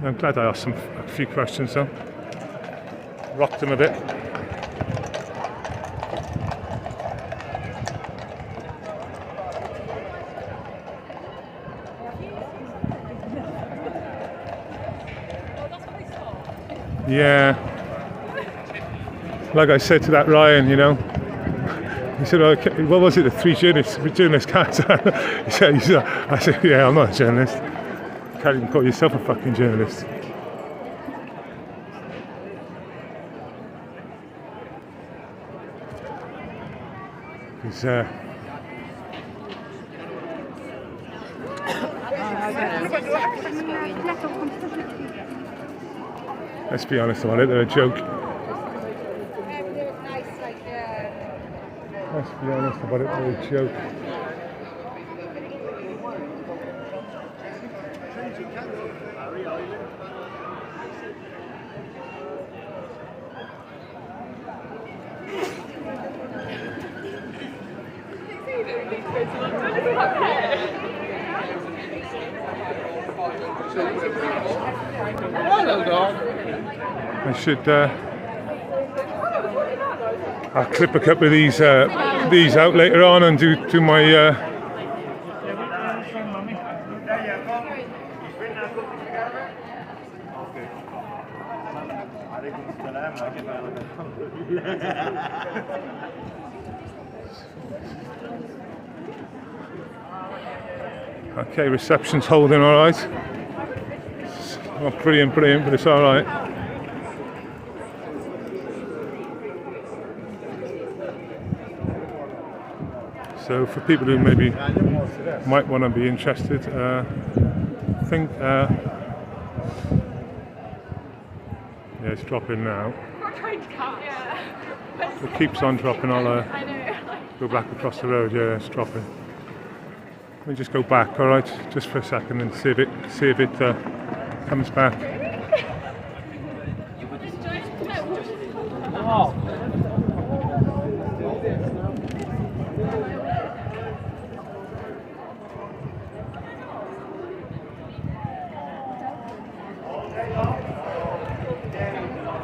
I'm glad I asked a few questions though. Rocked them a bit. Yeah. Like I said to that Ryan, you know, he said, "Oh, what was it? The three journalists can't." he said, I said, "Yeah, I'm not a journalist. You can't even call yourself a fucking journalist." Because let's be honest about it, they're a joke. Let's be honest about it, they're a joke. I should I'll clip a couple of these out later on and do my Okay, reception's holding all right. Not brilliant, but it's all right. So for people who maybe might want to be interested, I think yeah, it's dropping now. It keeps on dropping. I'll go back across the road. Yeah, it's dropping. Let me just go back, all right, just for a second, and see if it comes back.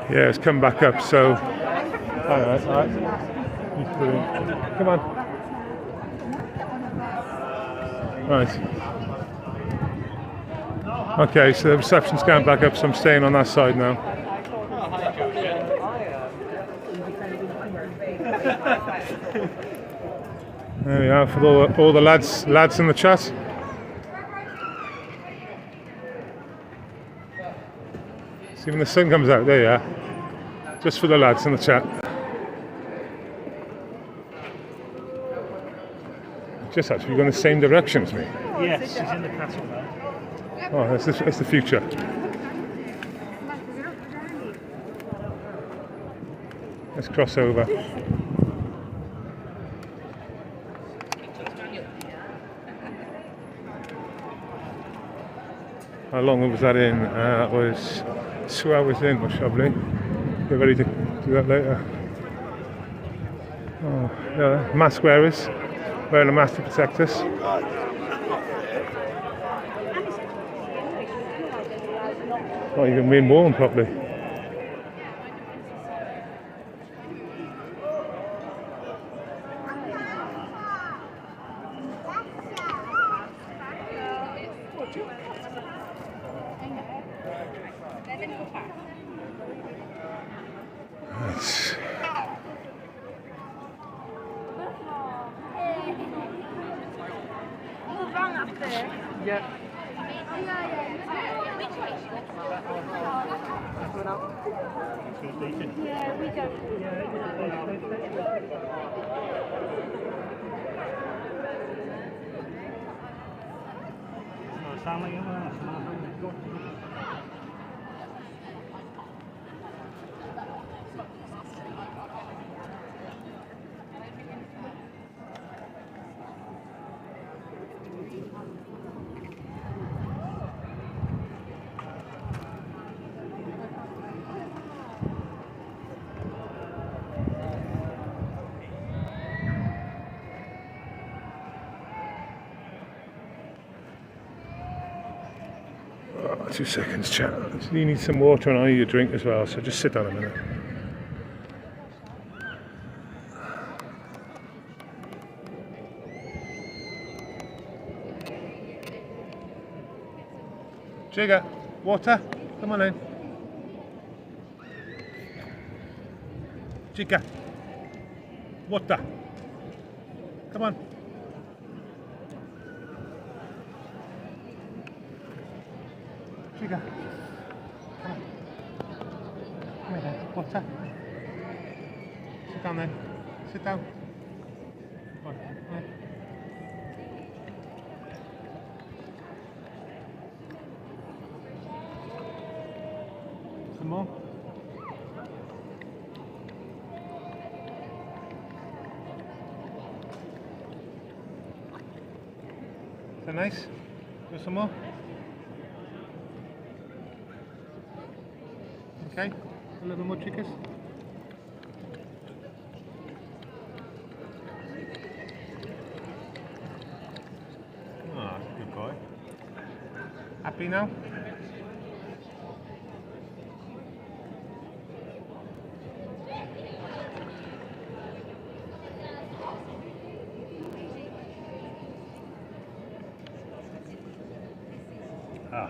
Yeah, it's come back up. So, all right. Come on. Right. Okay, so the reception's going back up, so I'm staying on that side now. There we are for all the lads in the chat. See when the sun comes out, there you are. Just for the lads in the chat. Just actually going the same direction as me. Yes, she's in the castle now. Oh, that's the future. Let's cross over. How long was that in? It was 2 hours in, most probably. We're ready to do that later. Oh, yeah, mask wearers. Wearing a mask to protect us. Not even being worn properly. up there. Yeah. Yeah, we don't. Oh, 2 seconds, chat. You need some water and I need a drink as well, so just sit down a minute. Jigger, water? Come on in. Jigger, water. Come on. Jigger, come on. Come here then, water. Sit down then. Sit down. Come on, come here. Some more. Is that nice? Do some more? Okay, a little more chickens. Oh, that's a good boy. Happy now? Ah.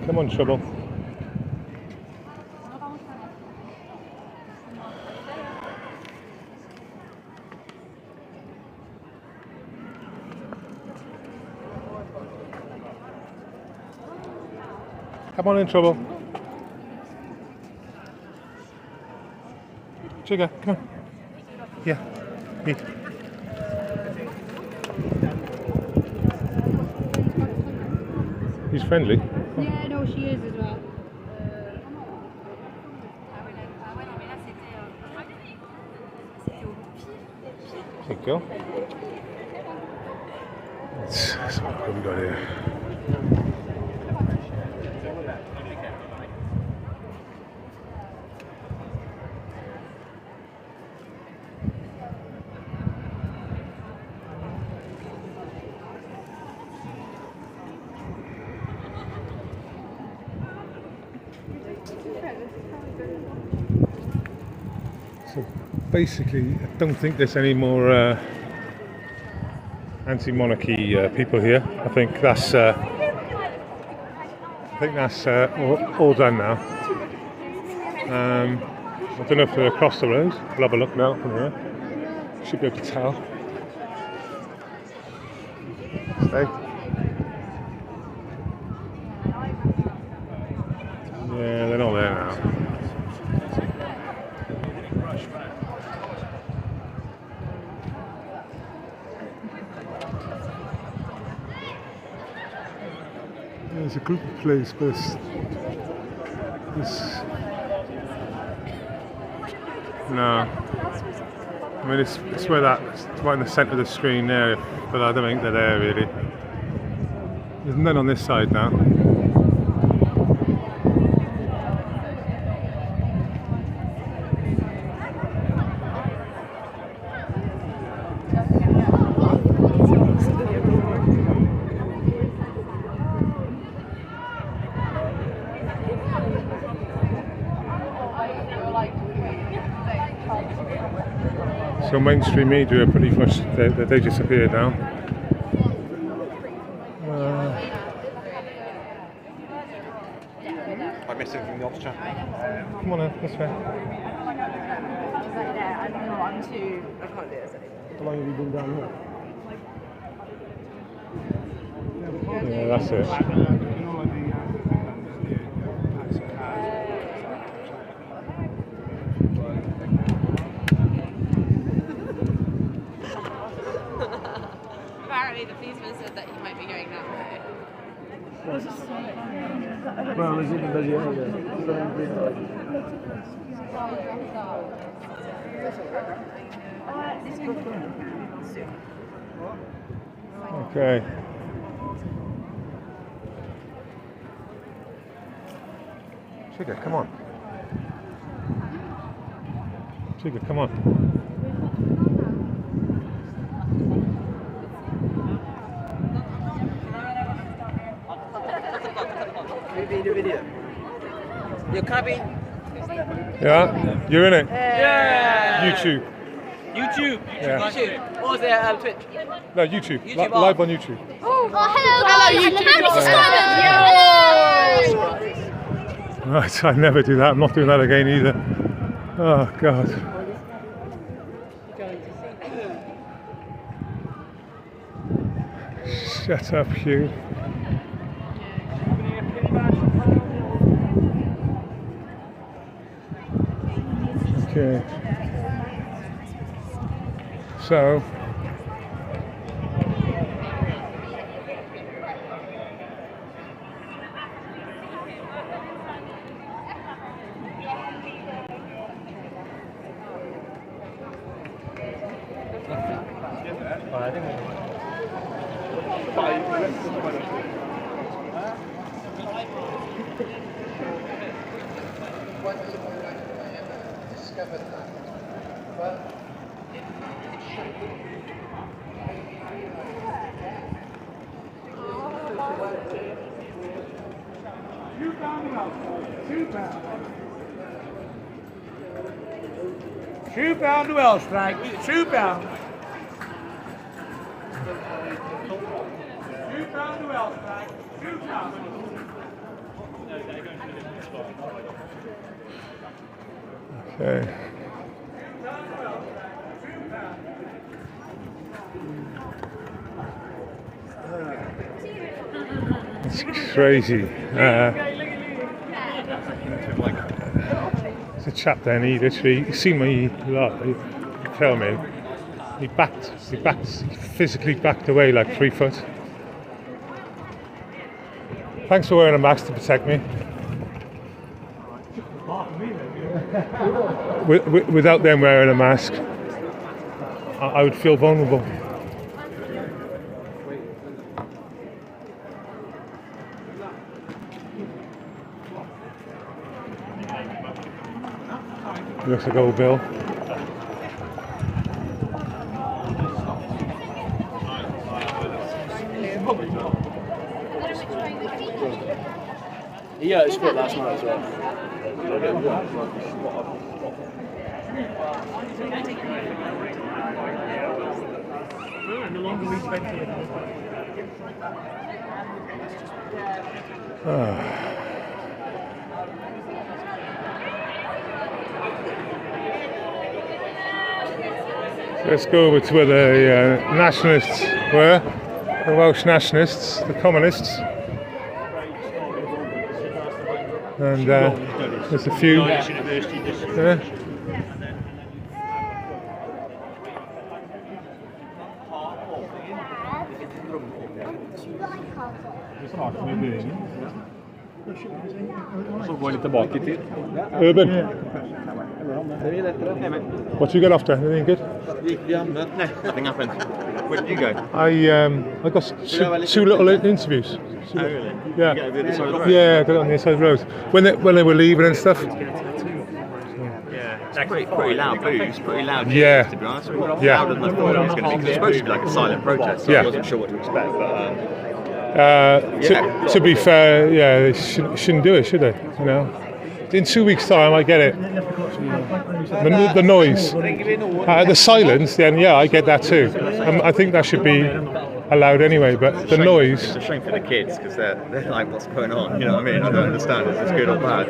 Come on, Trouble. Come on in, Trouble. Jigger, come on. Yeah, me. He's friendly. Yeah, no, she is as well. There you go. So what have we got here? So basically, I don't think there's any more anti-monarchy people here. I think that's all done now. I don't know if they're across the road. We'll have a look now from here. Should be able to tell. Stay. Yeah, they're not there now. There's a group of police, but it's no. I mean, it's where it's right in the centre of the screen there, but I don't think they're there really. There's none on this side now. So mainstream media are pretty much, they disappeared now. I missed anything in the ops chat. Come on in, this way. I'm too. I can't do this anymore. How long have you been down here? Yeah, that's it. Apparently the policeman said that you might be going that way. Well, is it in the Okay. Sugar, come on. Sugar, come on. Maybe the video. You're coming. Yeah, you're in it. Yeah. YouTube. YouTube. Yeah. YouTube. Or was there Twitch? No, YouTube. YouTube Live on YouTube. Oh, hello guys. Hello, YouTube. Right, I never do that. I'm not doing that again either. Oh, God. Shut up, Hugh. Okay. So. £2 to Welsh, Frank. £2. £2 to Welsh, Frank. £2. Okay. It's crazy. There's a chap there, and he literally, he's seen me live, tell me, he physically backed away like 3 foot. Thanks for wearing a mask to protect me. Without them wearing a mask, I would feel vulnerable. Looks like old Bill. Yeah, it's split last night as well. The longer we spent here. Let's go over to where the nationalists were, the Welsh nationalists, the communists. And there's a few. Yeah. Så går litt tilbake i tid. Urban. What did you get after? Anything good? Yeah, no, nothing happened. Where did you go? I got two little interviews. Oh, really? Yeah. You get over the side of the road? Yeah, I got it on the side of the road. When they were leaving and stuff. Yeah, it's pretty loud booze, pretty loud Yeah. to be honest. Yeah. Louder than I thought it was going to be, because it's supposed to be like a silent protest, so Yeah. I wasn't sure what to expect, but To be fair, yeah, they shouldn't do it, should they? You know, in 2 weeks' time, I get it. The noise. The silence, then yeah, I get that too. I think that should be allowed anyway, but the noise. It's a shame for the kids because they're like, what's going on? You know what I mean? I don't understand if it's good or bad.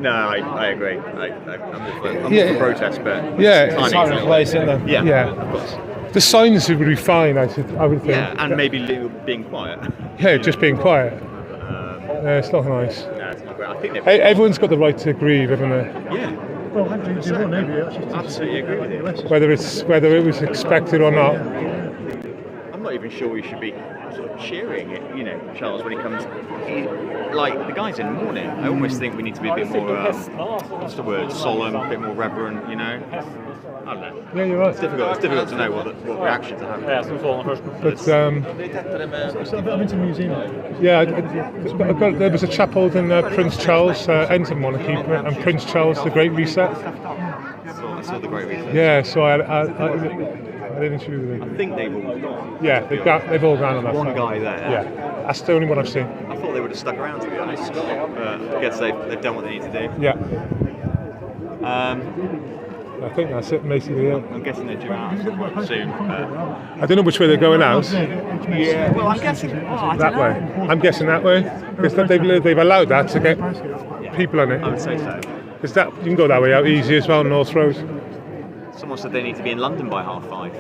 I agree. I'm for protest, but it's timing's a place, isn't there? Yeah, of course. The signs would be fine, I would think. Yeah, and maybe being quiet. Yeah, just being quiet. It's not nice. No, it's not great. I think everyone's got the right to grieve, haven't they? Yeah. Well, Absolutely agree with you. Whether it was expected or not. I'm not even sure we should be sort of cheering it, Charles, when he comes. Like, the guy's in mourning. I almost think we need to be a bit more, what's the word, solemn, a bit more reverent, I don't know. Yeah, you're right. It's difficult to know what reactions are happening. But, I'm into the museum. Yeah, there was a chap holding Prince Charles, ends of monarchy, and Prince Charles, the Great Reset. I saw the Great Reset. Yeah, so I didn't interview with him. I think they've all gone. Yeah, they've all gone on that. One guy there. Yeah, that's the only one I've seen. I thought they would have stuck around, to be honest. But I guess they've done what they need to do. Yeah. I think that's it, basically. Yeah. I'm guessing they're due out soon. I don't know which way they're going out. Yeah, well, I'm guessing that way. I'm guessing that way because they've allowed that to get people on it. I would say so. Because you can go that way out easy as well, North Road. Someone said they need to be in London by 5:30.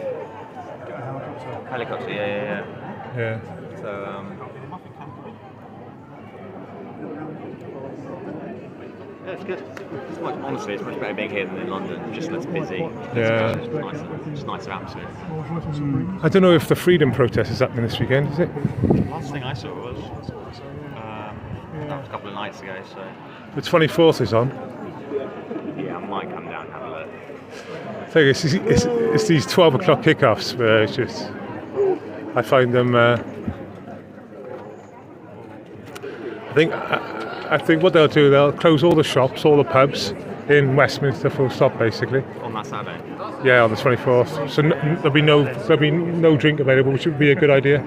Helicopter, yeah. So, yeah, it's good. Honestly, it's much better being here than in London. It just looks busy. Yeah. It's nicer atmosphere. I don't know if the freedom protest is happening this weekend, is it? Last thing I saw was that was a couple of nights ago. So the 24th is on. Yeah, I might come down and have a look. I think it's these 12 o'clock kickoffs where it's just, I find them. I think what they'll do, they'll close all the shops, all the pubs in Westminster, full stop, basically. On that Saturday. Yeah, on the 24th. So there'll be no drink available, which would be a good idea,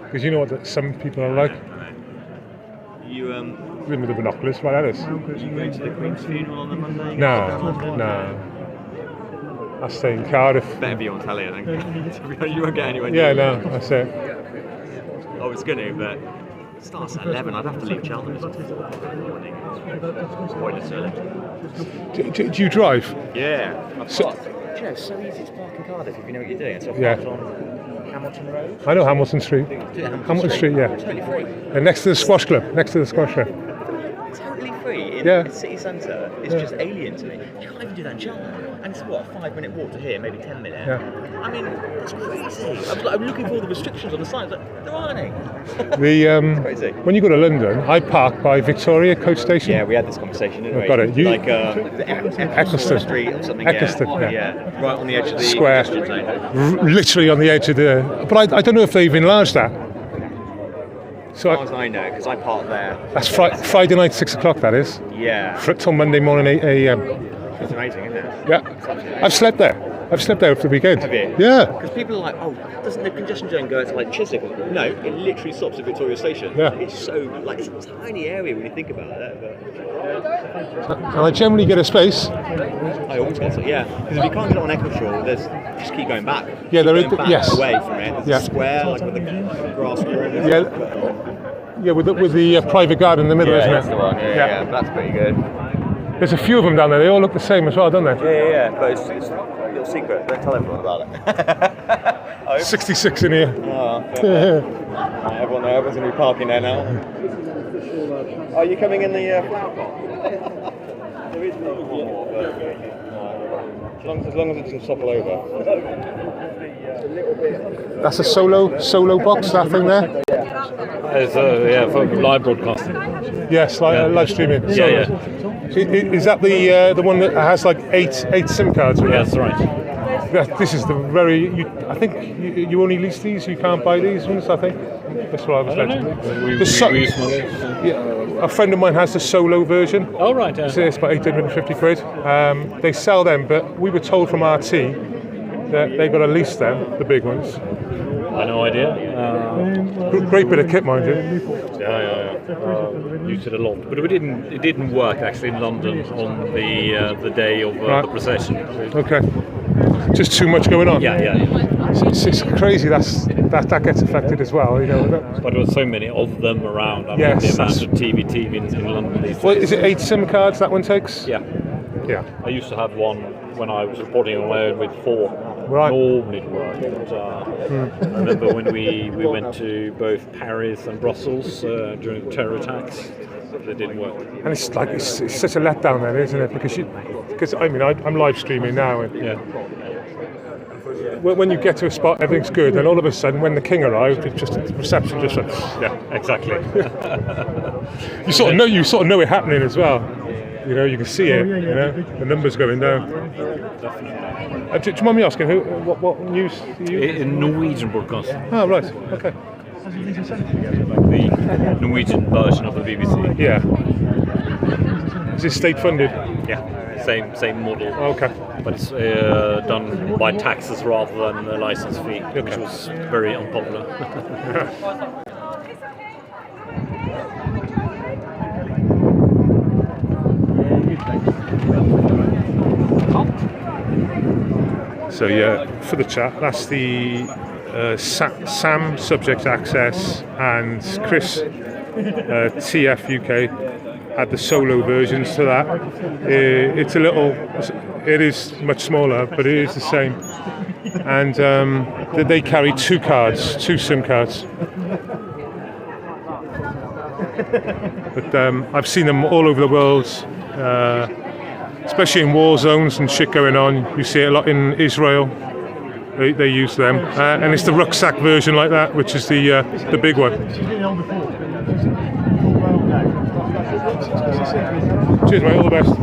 because you know what some people are like. You with the binoculars, right at us. You going to the Queen's funeral on the Monday? No. I'll stay in Cardiff. Better be on telly, I think. You won't get anywhere. Yeah, no, that's it. I was going to, but it starts at 11. I'd have to leave Cheltenham at 4 in the morning. Quite early. Do you drive? Yeah. It's so easy to park in Cardiff if you know what you're doing. So I parked on Hamilton Road. I know Hamilton Street. Hamilton Street, yeah. Totally free. And next to the squash club. Totally free in the city centre. It's just alien to me. You can't even do that in Cheltenham. And it's what, a 5-minute walk to here, maybe 10 minutes. Yeah. I mean, it's crazy. I'm looking for all the restrictions on the signs. Like, there aren't any. Crazy. When you go to London, I park by Victoria Coach Station. Yeah, we had this conversation, didn't we? Got it. Eccleston Street or something. Eccleston, yeah. Right on the edge of the square. Literally on the edge of the. But I don't know if they've enlarged that. So as far as I know, because I parked there. That's Friday night, 6 o'clock. That is. Yeah. Till Monday morning, 8 a.m. It's amazing, isn't it? Yeah. I've slept there over the weekend. Have you? Yeah. Because people are like, doesn't the congestion zone go to like Chiswick? No, it literally stops at Victoria Station. Yeah. It's so it's a tiny area when you think about that. But and I generally get a space. I always get it, yeah. Because if you can't get it on Eccleston, just keep going back. Yeah, there is. Yes. Away from it. There's a square like with the grass wall. Yeah, with the private garden in the middle, isn't it? That's the one. Yeah. That's pretty good. There's a few of them down there. They all look the same as well, don't they? Yeah. But it's a little secret. Don't tell everyone about it. 66 in here. Everyone's going to be parking there now. Are you coming in the flower pot? There is one more, but as long as it doesn't topple over. That's a solo box, that thing there? It's for live broadcasting. Yes, live streaming. Yeah. Is that the one that has like eight SIM cards? Yeah, that's right. This is the I think you only lease these. You can't buy these ones. I think that's what I was led to. A friend of mine has the solo version. Oh right. So it's about 850 quid. They sell them, but we were told from RT that they got to lease them, the big ones. I've no idea. Great bit of kit, mind you. Yeah. Used it a lot, but it didn't work actually in London on the day of the procession. Okay. Just too much going on. Yeah. It's crazy that gets affected as well, you know. But there were so many of them around. I mean, the amount of TV in London these days. Well, is it 8 SIM cards that one takes? Yeah. I used to have one when I was reporting on my own with 4. Right. Normally it worked. I remember when we went to both Paris and Brussels during the terror attacks. They didn't work. And it's such a letdown then, isn't it? Because I mean I'm live streaming now, and when you get to a spot, everything's good, and all of a sudden, when the king arrived, the reception just went. Yeah, exactly. You sort of know it happening as well. You know, you can see it. You know, the numbers going down. Do you mind me asking what news? In Norwegian broadcasting. Oh right, okay. The Norwegian version of the BBC. Yeah. Is it state funded? Yeah, same model. Okay. But it's done by taxes rather than a license fee, which was very unpopular. So yeah, for the chat, that's the Sam Subject Access and Chris TF UK had the solo versions to that. It is much smaller, but it is the same. And they carry 2 SIM cards. But I've seen them all over the world. Especially in war zones and shit going on. You see it a lot in Israel. They use them, and it's the rucksack version like that, which is the big one. Cheers, mate. All the best.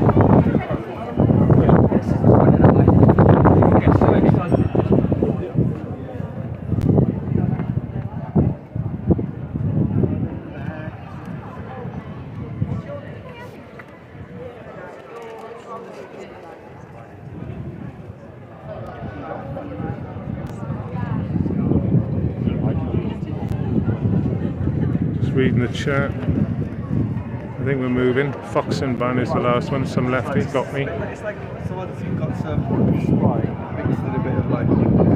Reading the chat. I think we're moving. Fox and Ban is the last one. Some lefty got me. It's like someone's got some Sprite mixed with a bit of like.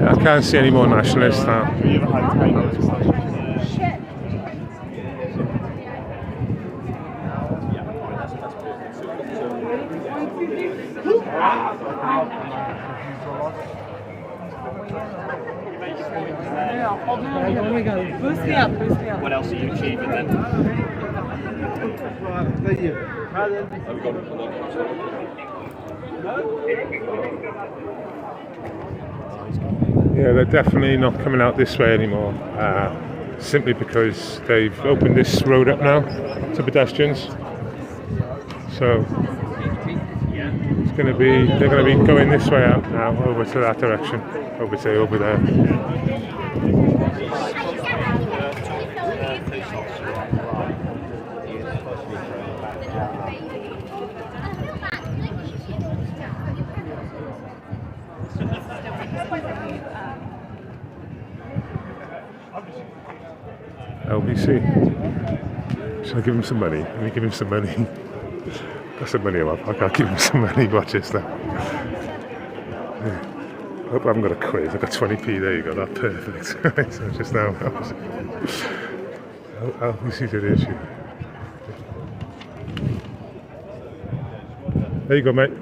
I can't see any more nationalists now. Boost me up. What else are you achieving then? Yeah, they're definitely not coming out this way anymore. Simply because they've opened this road up now to pedestrians. So they're going to be going this way out now, over to that direction, over there. LBC. Should I give him some money? Let me give him some money. Got some money up. I can't give him some money. Watch this now. Yeah. Hope I haven't got a quiz. I've got 20p. There you go. That's perfect. So just now. LBC did issue. There you go, mate.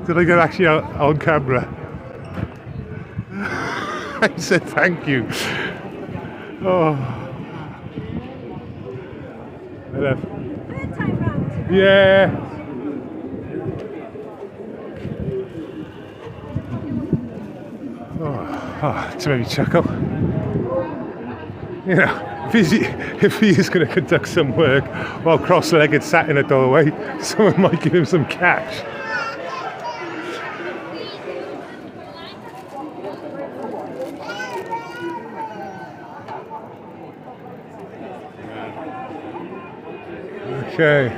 Did I get actually out on camera? I said thank you. Oh. Yeah. To maybe chuckle. You know, if he is going to conduct some work while cross-legged sat in a doorway, someone might give him some cash. Okay.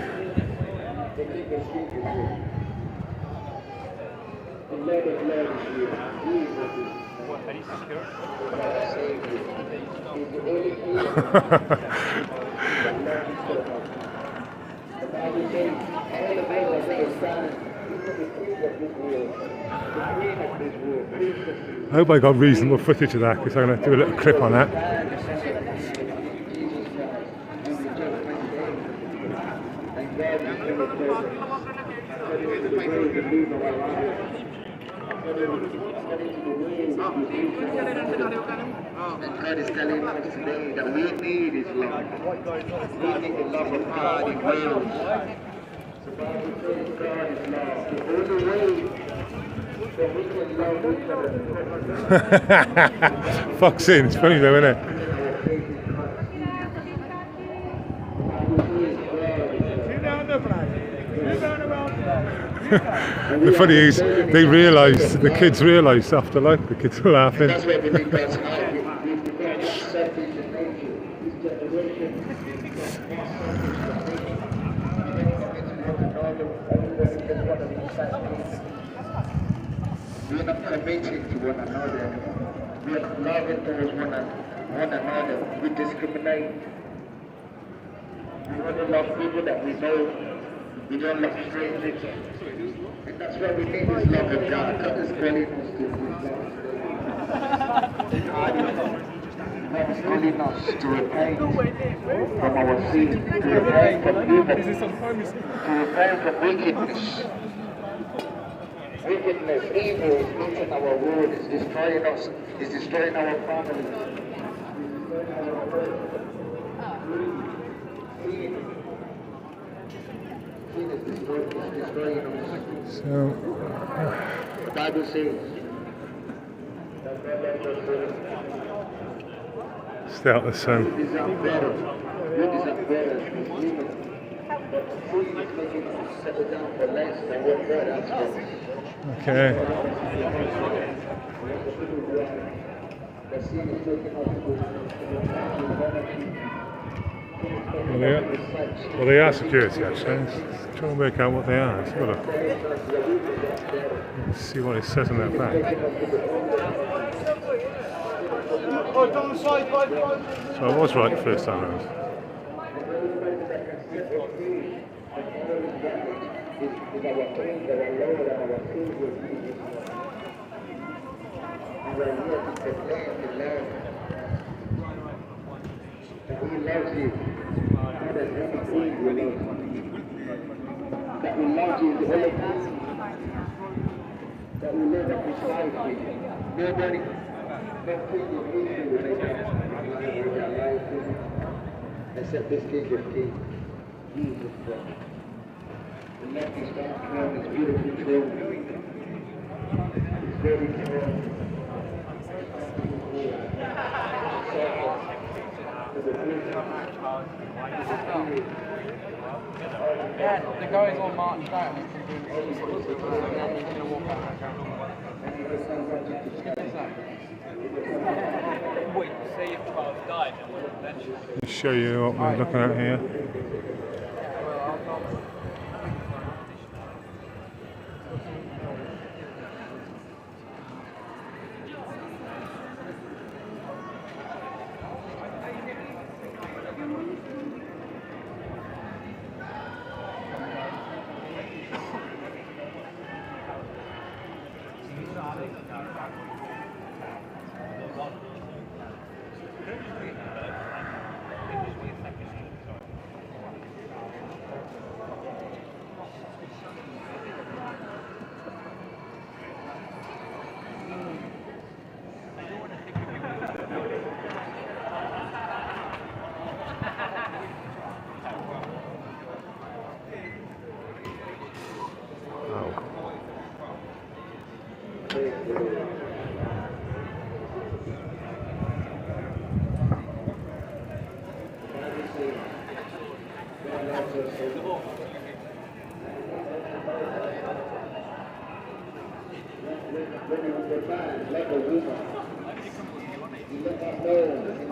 I hope I got reasonable footage of that, because I'm going to do a little clip on that. And God is telling us today that we need His love. We need the love of God in Wales. The Bible says God is love. The only way that we can love each other. Fox in, it's funny though, isn't it? The funny is, they realised, the kids realised after, like, the kids were laughing. That's why we need God's heart. We've become selfish in nature. This generation we are not committing to one another. We are not loving towards one another. We discriminate. We only love people that we know. We don't love strangers. And that's why we need this love of God. God is calling us to His love. God is calling us to repent from our sin, to repent from evil, to repent from wickedness. Wickedness, evil is eating our world, is destroying us, is destroying our family. Sin is destroying us. So, the Bible says that God left us stay out the sun. We deserve better. We deserve better as human. But sin is making us settle down for less than what God has for us. Okay. The sin is making us Well, they are security, actually. Let's try and work out what they are. Let's have a look. Let's see what it says on their back. So I was right the first time around. He loves you. That we love you the whole time. That we live at His life with you. Nobody, no king of Israel will make their life with you. Except this King of Kings, Jesus Christ. The left His back throne, His beautiful throne. His very throne. Yeah, the guys all marched out and then he's going to walk out. Wait, say if Charles died and we'll mention. Let me show you what we're looking at here. like a woman. You let that know when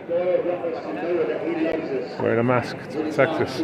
God wants us to know that He loves us. Wearing a mask to protect us.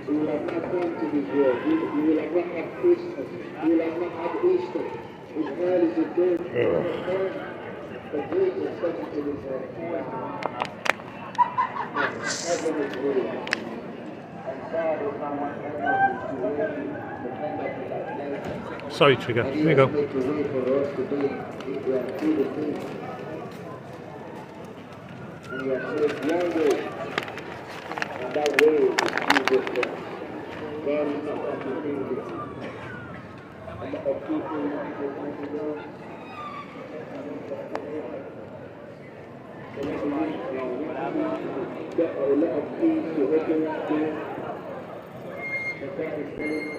We will have not come to this world. We will have not had Christmas. We will have not had Easter. Israel is a day. The great is coming to this earth. Heaven is real. And God is not one to defend us with that name. Sorry, Trigger. There you go. And He has made a way for us to be through the faith. And He has made one way. And that way is Jesus Christ. God is not going to change it. A lot of people want to go. Got a lot of things to open up there. But God is telling us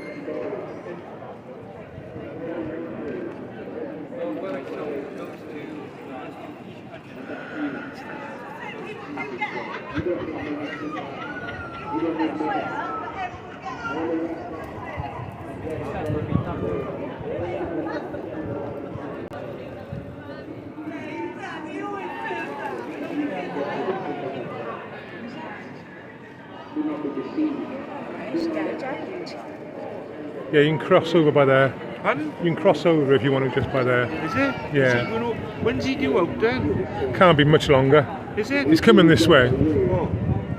Yeah, you can cross over by there. Pardon? You can cross over if you want to just by there. Is it? Yeah. Is he going when's he due out then? Can't be much longer. Is it? He's coming this way. Oh,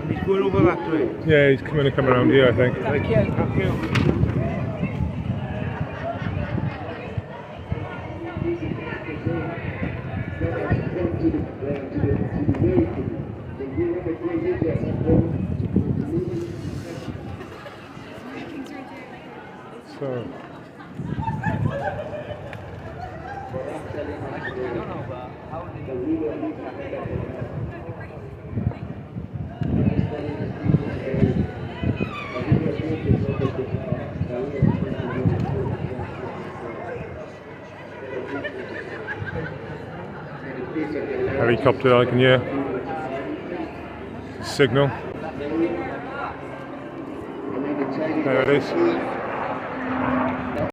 and he's going over that way. Yeah, he's coming to come around here, I think. Thank you. Thank you. So. Helicopter, I can hear. Signal. There it is.